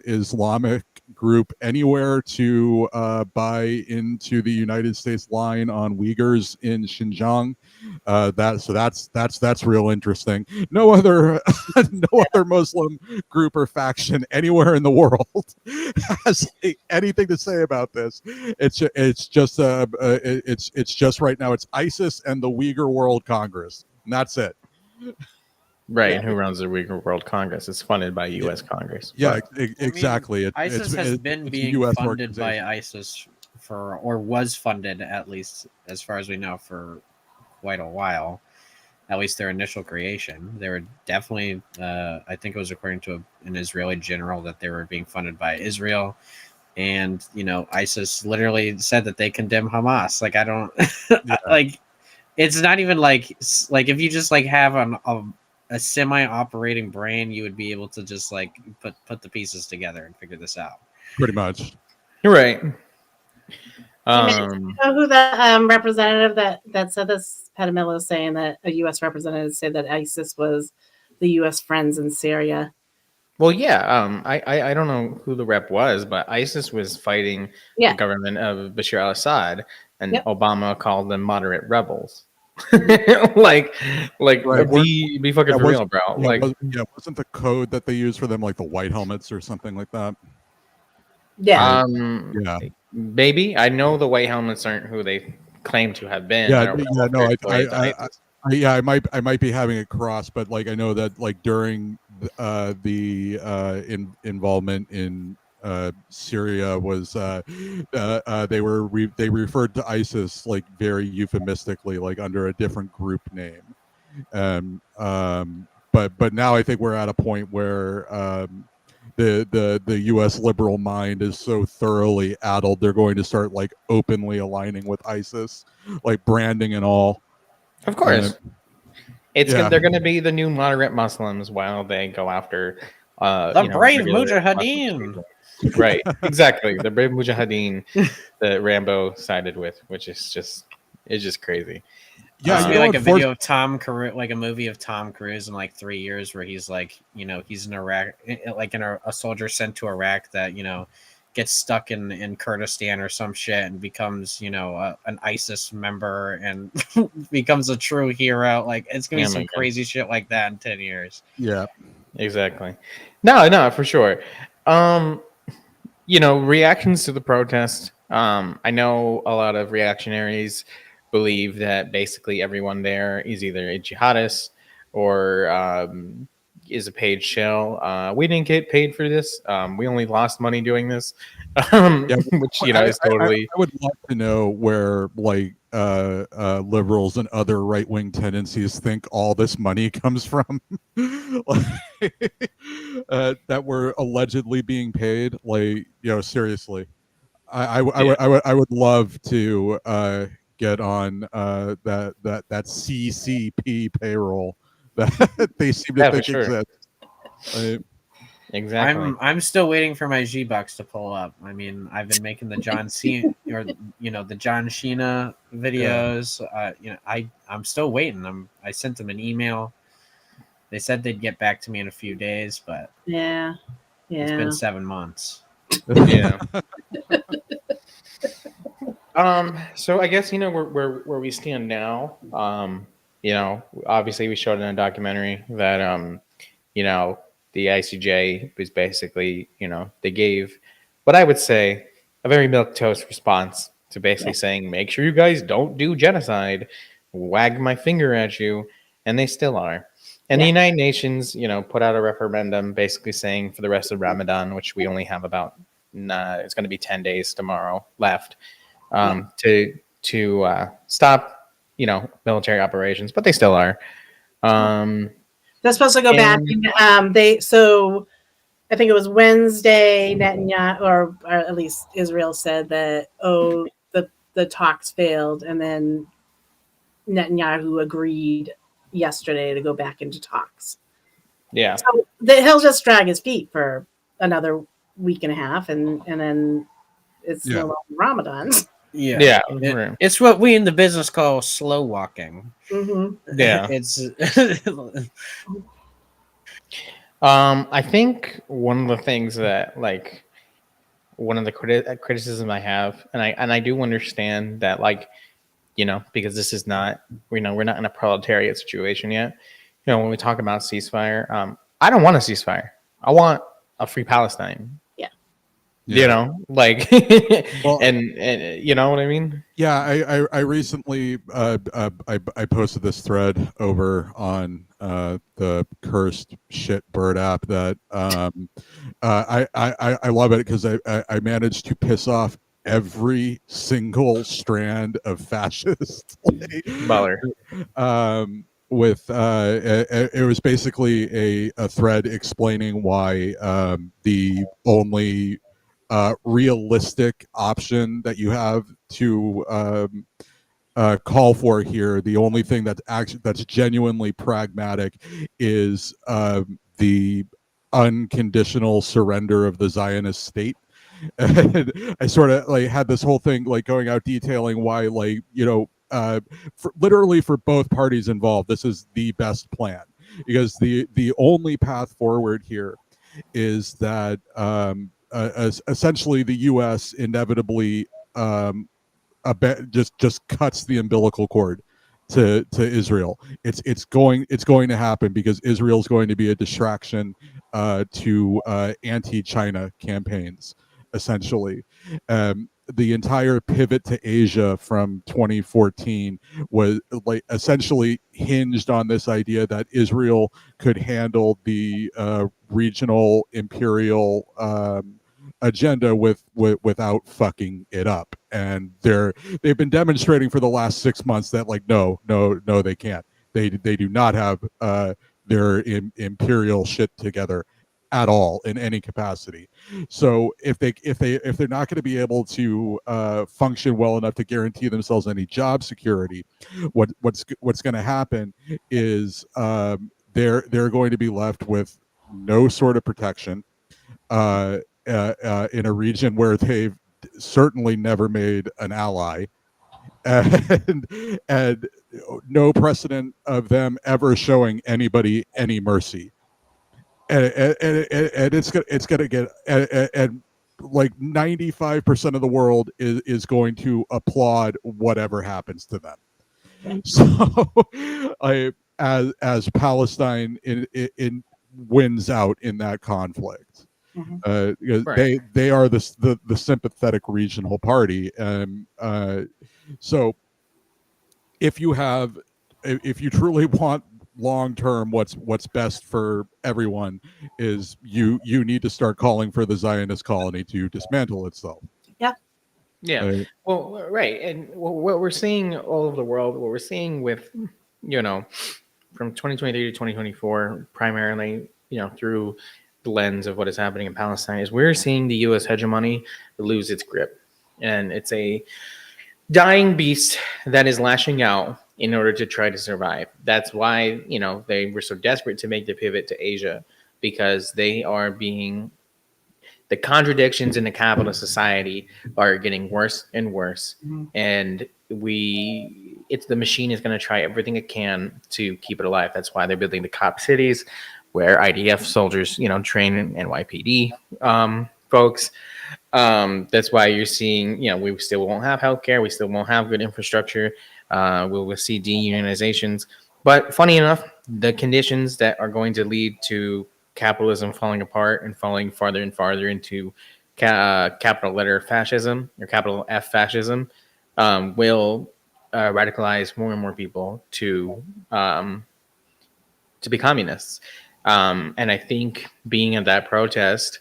Islamic group anywhere to buy into the United States line on Uyghurs in Xinjiang. That's real interesting. No other Muslim group or faction anywhere in the world has anything to say about this. It's just right now it's ISIS and the Uyghur World Congress, and that's it. Right, and who runs the Uyghur World Congress? It's funded by U.S. Congress. Yeah, but- exactly. ISIS has been being US funded by ISIS or was funded, at least as far as we know, for quite a while. At least their initial creation. They were definitely, I think it was according to an Israeli general, that they were being funded by Israel. And, you know, ISIS literally said that they condemn Hamas. Like, I don't, like, it's not even like if you just like have a semi-operating brain, you would be able to just like put the pieces together and figure this out. Pretty much. You're right. You know who the representative that said this? Petamillo saying that a U.S. representative said that ISIS was the U.S. friends in Syria. Well, yeah. I don't know who the rep was, but ISIS was fighting the government of Bashar al-Assad, and Obama called them moderate rebels. like Right. be fucking for real, bro. Like, wasn't the code that they used for them like the white helmets or something like that? Yeah. Yeah. Maybe I know the white helmets aren't who they claim to have been. I might be having it crossed, but like I know that like during the involvement in Syria was they referred to ISIS like very euphemistically, like under a different group name, but now I think we're at a point where the U.S. liberal mind is so thoroughly addled, they're going to start like openly aligning with ISIS, like branding and all. Of course, they're going to be the new moderate Muslims while they go after the brave Mujahideen. Right, exactly. The brave Mujahideen that Rambo sided with, which is just crazy. Yeah, It's be like a video of Tom Cruise, like a movie of Tom Cruise in like 3 years, where he's like, he's in Iraq, like a soldier sent to Iraq that gets stuck in Kurdistan or some shit and becomes an ISIS member and becomes a true hero. Like it's gonna be some crazy shit like that in 10 years. Yeah, exactly. No, for sure. Reactions to the protest. I know a lot of reactionaries believe that basically everyone there is either a jihadist or is a paid shell. We didn't get paid for this. We only lost money doing this, which is totally. I would love to know where liberals and other right wing tendencies think all this money comes from. That we're allegedly being paid. Seriously, I would love to get on that CCP payroll that they seem to think exists. Exactly. I'm still waiting for my G-Bucks to pull up. I mean, I've been making the John Cena or the John Sheena videos. I'm still waiting. I sent them an email. They said they'd get back to me in a few days, but yeah, it's been 7 months. Yeah. So I guess where we stand now. Obviously we showed in a documentary that the ICJ was basically they gave what I would say a very milquetoast response to basically saying make sure you guys don't do genocide, wag my finger at you, and they still are. And the United Nations put out a referendum basically saying for the rest of Ramadan, which we only have about it's going to be 10 days tomorrow left, to stop military operations, but they still are. They're supposed to go back. I think it was Wednesday. Netanyahu, or at least Israel, said that the talks failed, and then Netanyahu agreed yesterday to go back into talks. Yeah. So he'll just drag his feet for another week and a half, and then it's no longer Ramadan. Yeah. It's what we in the business call slow walking. Mm-hmm. Yeah. It's. I think one of the things that one of the criticism I have, and I do understand that because this is not we're not in a proletariat situation yet. When we talk about ceasefire, I don't want a ceasefire. I want a free Palestine. Yeah. Well, and you know what I mean? Yeah, I recently I posted this thread over on the cursed shit bird app that I love it because I managed to piss off every single strand of fascists. With it was basically a thread explaining why the only realistic option that you have to call for here, the only thing that's genuinely pragmatic is the unconditional surrender of the Zionist state. And I sort of had this whole thing going out detailing why literally for both parties involved, this is the best plan, because the only path forward here is that essentially the U.S. inevitably just cuts the umbilical cord to Israel. It's going to happen because Israel's going to be a distraction to anti-China campaigns, essentially. The entire pivot to Asia from 2014 was essentially hinged on this idea that Israel could handle the regional imperial agenda without fucking it up. And they've been demonstrating for the last 6 months that no they can't. They do not have their imperial shit together at all in any capacity. So if they're not going to be able to function well enough to guarantee themselves any job security, what's going to happen is they're going to be left with no sort of protection in a region where they've certainly never made an ally, and no precedent of them ever showing anybody any mercy, and it's gonna get and like 95% of the world is going to applaud whatever happens to them. So as Palestine in wins out in that conflict, because Right. they are the sympathetic regional party, so if you truly want long term what's best for everyone, is you need to start calling for the Zionist colony to dismantle itself. Yeah. Yeah. Well, right. And what we're seeing all over the world, what we're seeing with, from 2023 to 2024, primarily, through the lens of what is happening in Palestine, is we're seeing the U.S. hegemony lose its grip. And it's a dying beast that is lashing out in order to try to survive. That's why, they were so desperate to make the pivot to Asia, because they are being, the contradictions in the capitalist society are getting worse and worse. And the machine is going to try everything it can to keep it alive. That's why they're building the cop cities where IDF soldiers, train in NYPD folks. That's why you're seeing, we still won't have healthcare. We still won't have good infrastructure. We'll see deunionizations. But funny enough, the conditions that are going to lead to capitalism falling apart and falling farther and farther into capital letter fascism, or capital F fascism, will radicalize more and more people to be communists. And I think being at that protest,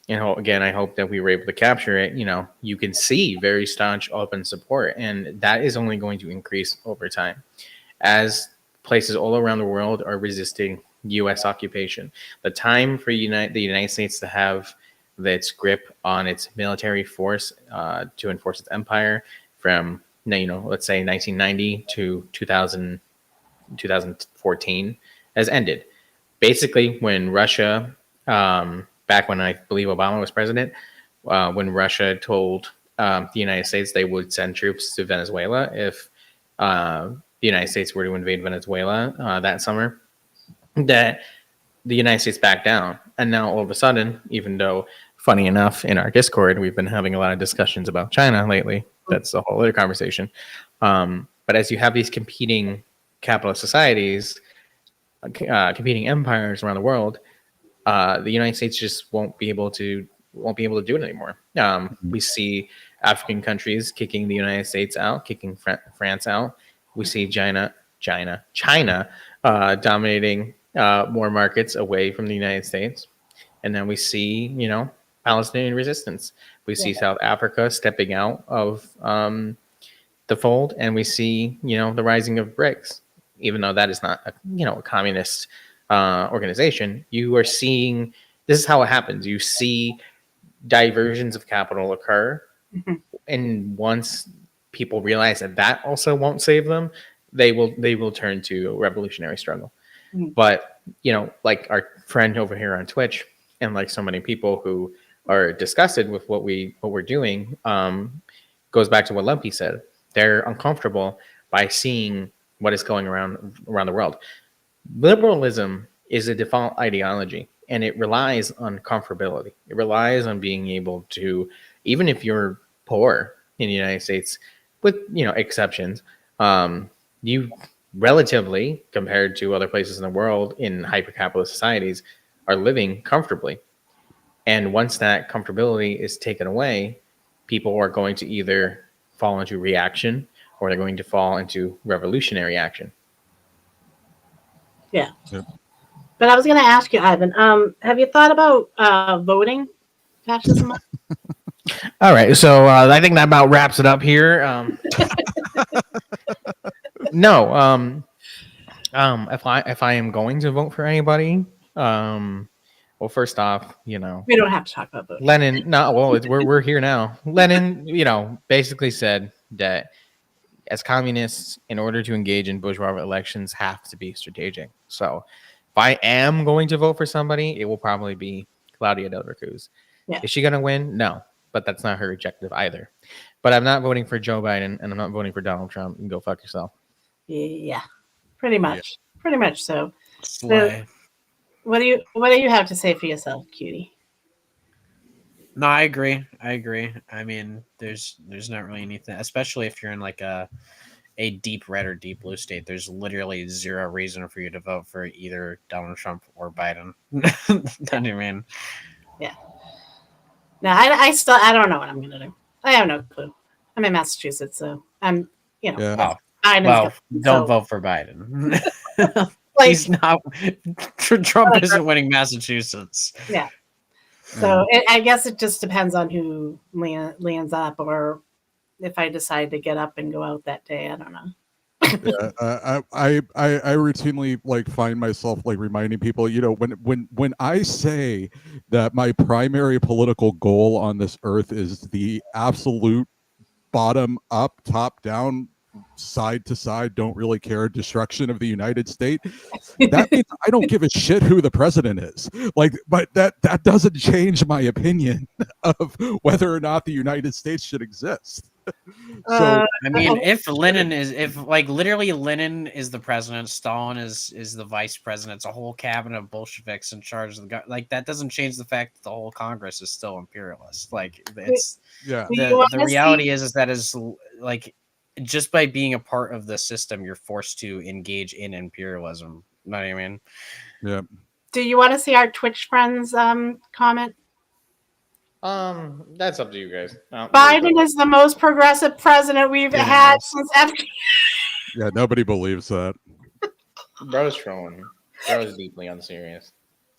again, I hope that we were able to capture it. You can see very staunch open support, and that is only going to increase over time as places all around the world are resisting U.S. occupation. The time for the United States to have its grip on its military force to enforce its empire from, let's say 1990 to 2014 has ended. Basically, when Russia, back when I believe Obama was president, when Russia told the United States they would send troops to Venezuela if the United States were to invade Venezuela that summer, that the United States backed down. And now all of a sudden, even though, funny enough, in our Discord, we've been having a lot of discussions about China lately. That's a whole other conversation. But as you have these competing capitalist societies, competing empires around the world, the United States just won't be able to do it anymore. We see African countries kicking the United States out, kicking France out. We see China dominating more markets away from the United States, and then we see Palestinian resistance. We see South Africa stepping out of the fold, and we see the rising of BRICS. Even though that is not a communist organization, you are seeing, this is how it happens. You see diversions of capital occur, and once people realize that also won't save them, they will turn to a revolutionary struggle. But like our friend over here on Twitch, and like so many people who are disgusted with what we're doing, goes back to what Lumpy said. They're uncomfortable by seeing what is going around the world. Liberalism is a default ideology, and it relies on comfortability. It relies on being able to, even if you're poor in the United States, with exceptions, you relatively, compared to other places in the world in hyper-capitalist societies, are living comfortably. And once that comfortability is taken away, people are going to either fall into reaction, or they're going to fall into revolutionary action. Yeah. But I was going to ask you, Ivan, have you thought about voting fascism? All right, so I think that about wraps it up here. No, if I am going to vote for anybody, well, first off, we don't have to talk about voting. Lenin. No, well, we're here now. Lenin, basically said that as communists, in order to engage in bourgeois elections, have to be strategic. So, if I am going to vote for somebody, it will probably be Claudia Del Cruz. Yeah. Is she going to win? No, but that's not her objective either. But I'm not voting for Joe Biden, and I'm not voting for Donald Trump. You can go fuck yourself. Yeah, pretty much. Pretty much so. Slay. What do you have to say for yourself, cutie? No, I agree. I mean, there's not really anything, especially if you're in like a deep red or deep blue state. There's literally zero reason for you to vote for either Donald Trump or Biden. I mean, yeah. No, I don't know what I'm gonna do. I have no clue. I'm in Massachusetts, so I'm well, Biden's don't vote for Biden. Like, he's not. Trump isn't winning Massachusetts. Yeah. So I guess it just depends on who lands up, or if I decide to get up and go out that day. I don't know. I routinely like find myself like reminding people, when I say that my primary political goal on this earth is the absolute bottom up, top down, side to side, don't really care destruction of the United States, that means I don't give a shit who the president is. Like, but that doesn't change my opinion of whether or not the United States should exist. So I mean, if literally Lenin is the president, Stalin is the vice president, it's a whole cabinet of Bolsheviks in charge of the like that doesn't change the fact that the whole Congress is still imperialist. Like it's the reality is that is like just by being a part of the system, you're forced to engage in imperialism. You know what I mean? Yeah. Do you want to see our Twitch friends comment? That's up to you guys. Biden is the most progressive president we've had since FDR. Yeah, nobody believes that. Bro's trolling. Bro's deeply unserious.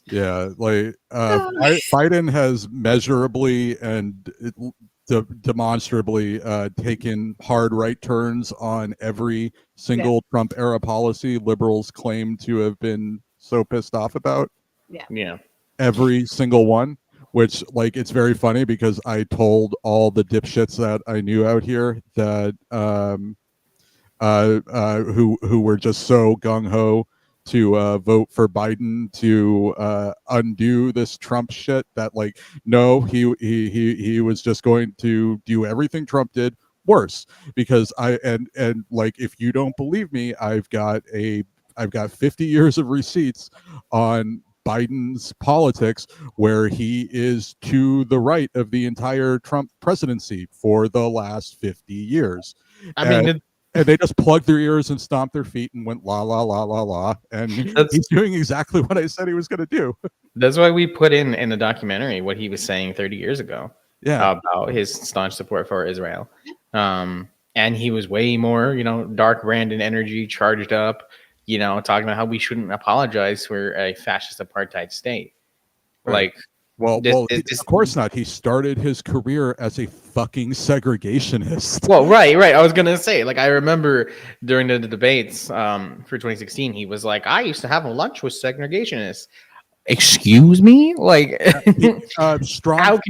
Yeah, like Biden has measurably and demonstrably taken hard right turns on every single Trump era policy liberals claim to have been so pissed off about. Yeah. Every single one. Which, like, it's very funny because I told all the dipshits that I knew out here that who were just so gung ho to vote for Biden to undo this Trump shit that, like, no, he was just going to do everything Trump did worse, because like, if you don't believe me, I've got 50 years of receipts on Biden's politics where he is to the right of the entire Trump presidency for the last 50 years. And they just plugged their ears and stomped their feet and went la la la la la, and he's doing exactly what I said he was going to do. That's why we put in the documentary what he was saying 30 years ago about his staunch support for Israel. And he was way more, dark Brandon energy, charged up, talking about how we shouldn't apologize for a fascist apartheid state. Right. Like, of course not. He started his career as a fucking segregationist. Well, right. I was gonna say, like, I remember during the debates for 2016, he was like, "I used to have a lunch with segregationists." Excuse me, like, Strom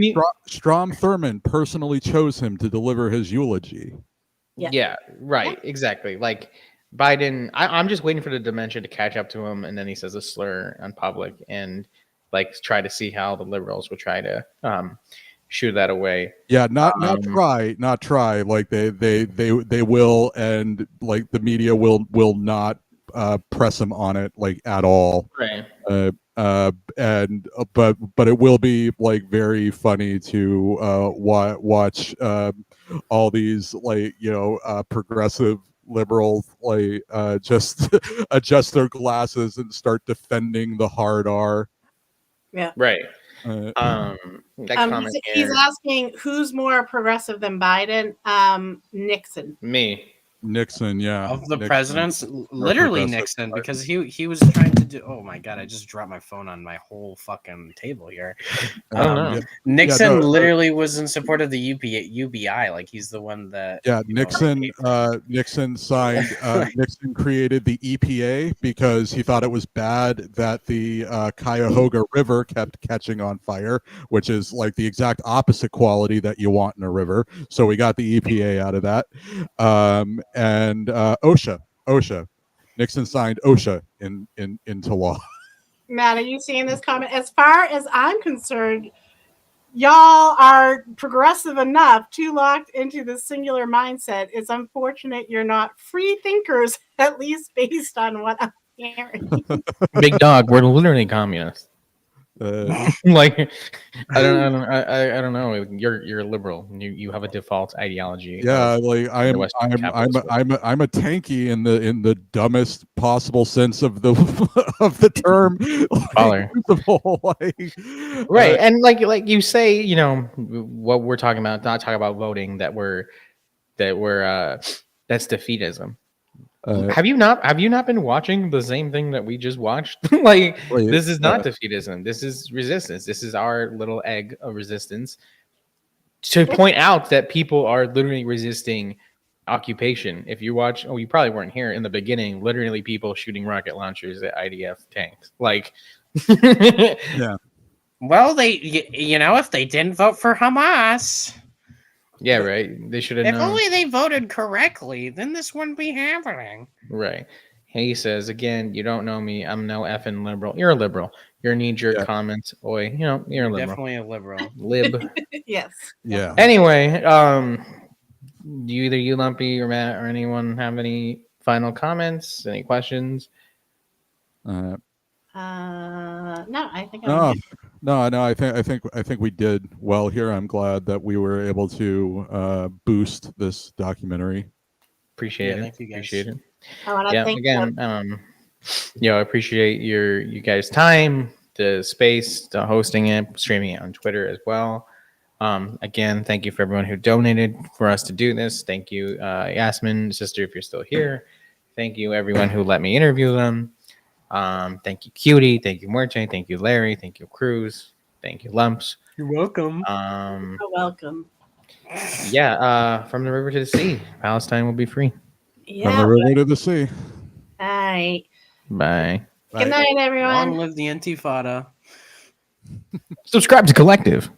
Thurmond personally chose him to deliver his eulogy. Yeah, right, exactly. Like, Biden, I'm just waiting for the dementia to catch up to him, and then he says a slur in public, and like try to see how the liberals will try to shoo that away. Yeah, not try. Like they will, and like the media will not press him on it, like, at all. Right. But it will be, like, very funny to watch all these, like, progressive liberals, like, just adjust their glasses and start defending the hard R. Yeah. Right. He's asking who's more progressive than Biden. Nixon. Me. Nixon, yeah. Of the Nixon. presidents, literally Nixon, because he was trying to do. Oh my god! I just dropped my phone on my whole fucking table here. I don't know. Nixon literally was in support of the UBI. Like, he's the one that. Yeah, Nixon. Nixon signed. Nixon created the EPA because he thought it was bad that the Cuyahoga River kept catching on fire, which is like the exact opposite quality that you want in a river. So we got the EPA out of that. And OSHA. Nixon signed OSHA into law. Matt, are you seeing this comment? As far as I'm concerned, y'all are progressive enough, too locked into the singular mindset. It's unfortunate you're not free thinkers, at least based on what I'm hearing. Big dog, we're literally communists. Like, I don't know. You're liberal. You have a default ideology. Yeah, like I'm Western capitalist world. I'm a tanky in the dumbest possible sense of the of the term. Baller. Like, Right, and like you say, you know what we're talking about. Not talking about voting. That's defeatism. Have you not been watching the same thing that we just watched? Like, this is not defeatism. This is resistance. This is our little egg of resistance to point out that people are literally resisting occupation. If you watch, you probably weren't here in the beginning. Literally, people shooting rocket launchers at IDF tanks. Like, yeah. Well, if they didn't vote for Hamas. Yeah, right. They should have If known. only they voted correctly, then this wouldn't be happening. Right. He says again, you don't know me. I'm no effing liberal. You're a liberal. Your knee-jerk comments, boy. You're a liberal. Definitely a liberal. Lib. Yes. Yeah. Anyway, do either you, Lumpy, or Matt, or anyone have any final comments? Any questions? No, I think No, I think we did well here. I'm glad that we were able to boost this documentary. Appreciate it. Thank you guys. Appreciate it. I want to thank again, I appreciate you guys' time, the space, the hosting it, streaming it on Twitter as well. Again, thank you for everyone who donated for us to do this. Thank you, Yasmin, sister, if you're still here. Thank you, everyone who let me interview them. Thank you, Cutie. Thank you, Muerte. Thank you, Larry. Thank you, Cruz. Thank you, Lumps. You're welcome. You're welcome. Yeah, from the river to the sea, Palestine will be free. Yeah. From the river to the sea. All right. Bye. Good night, everyone. Long live the Intifada. Subscribe to Collective.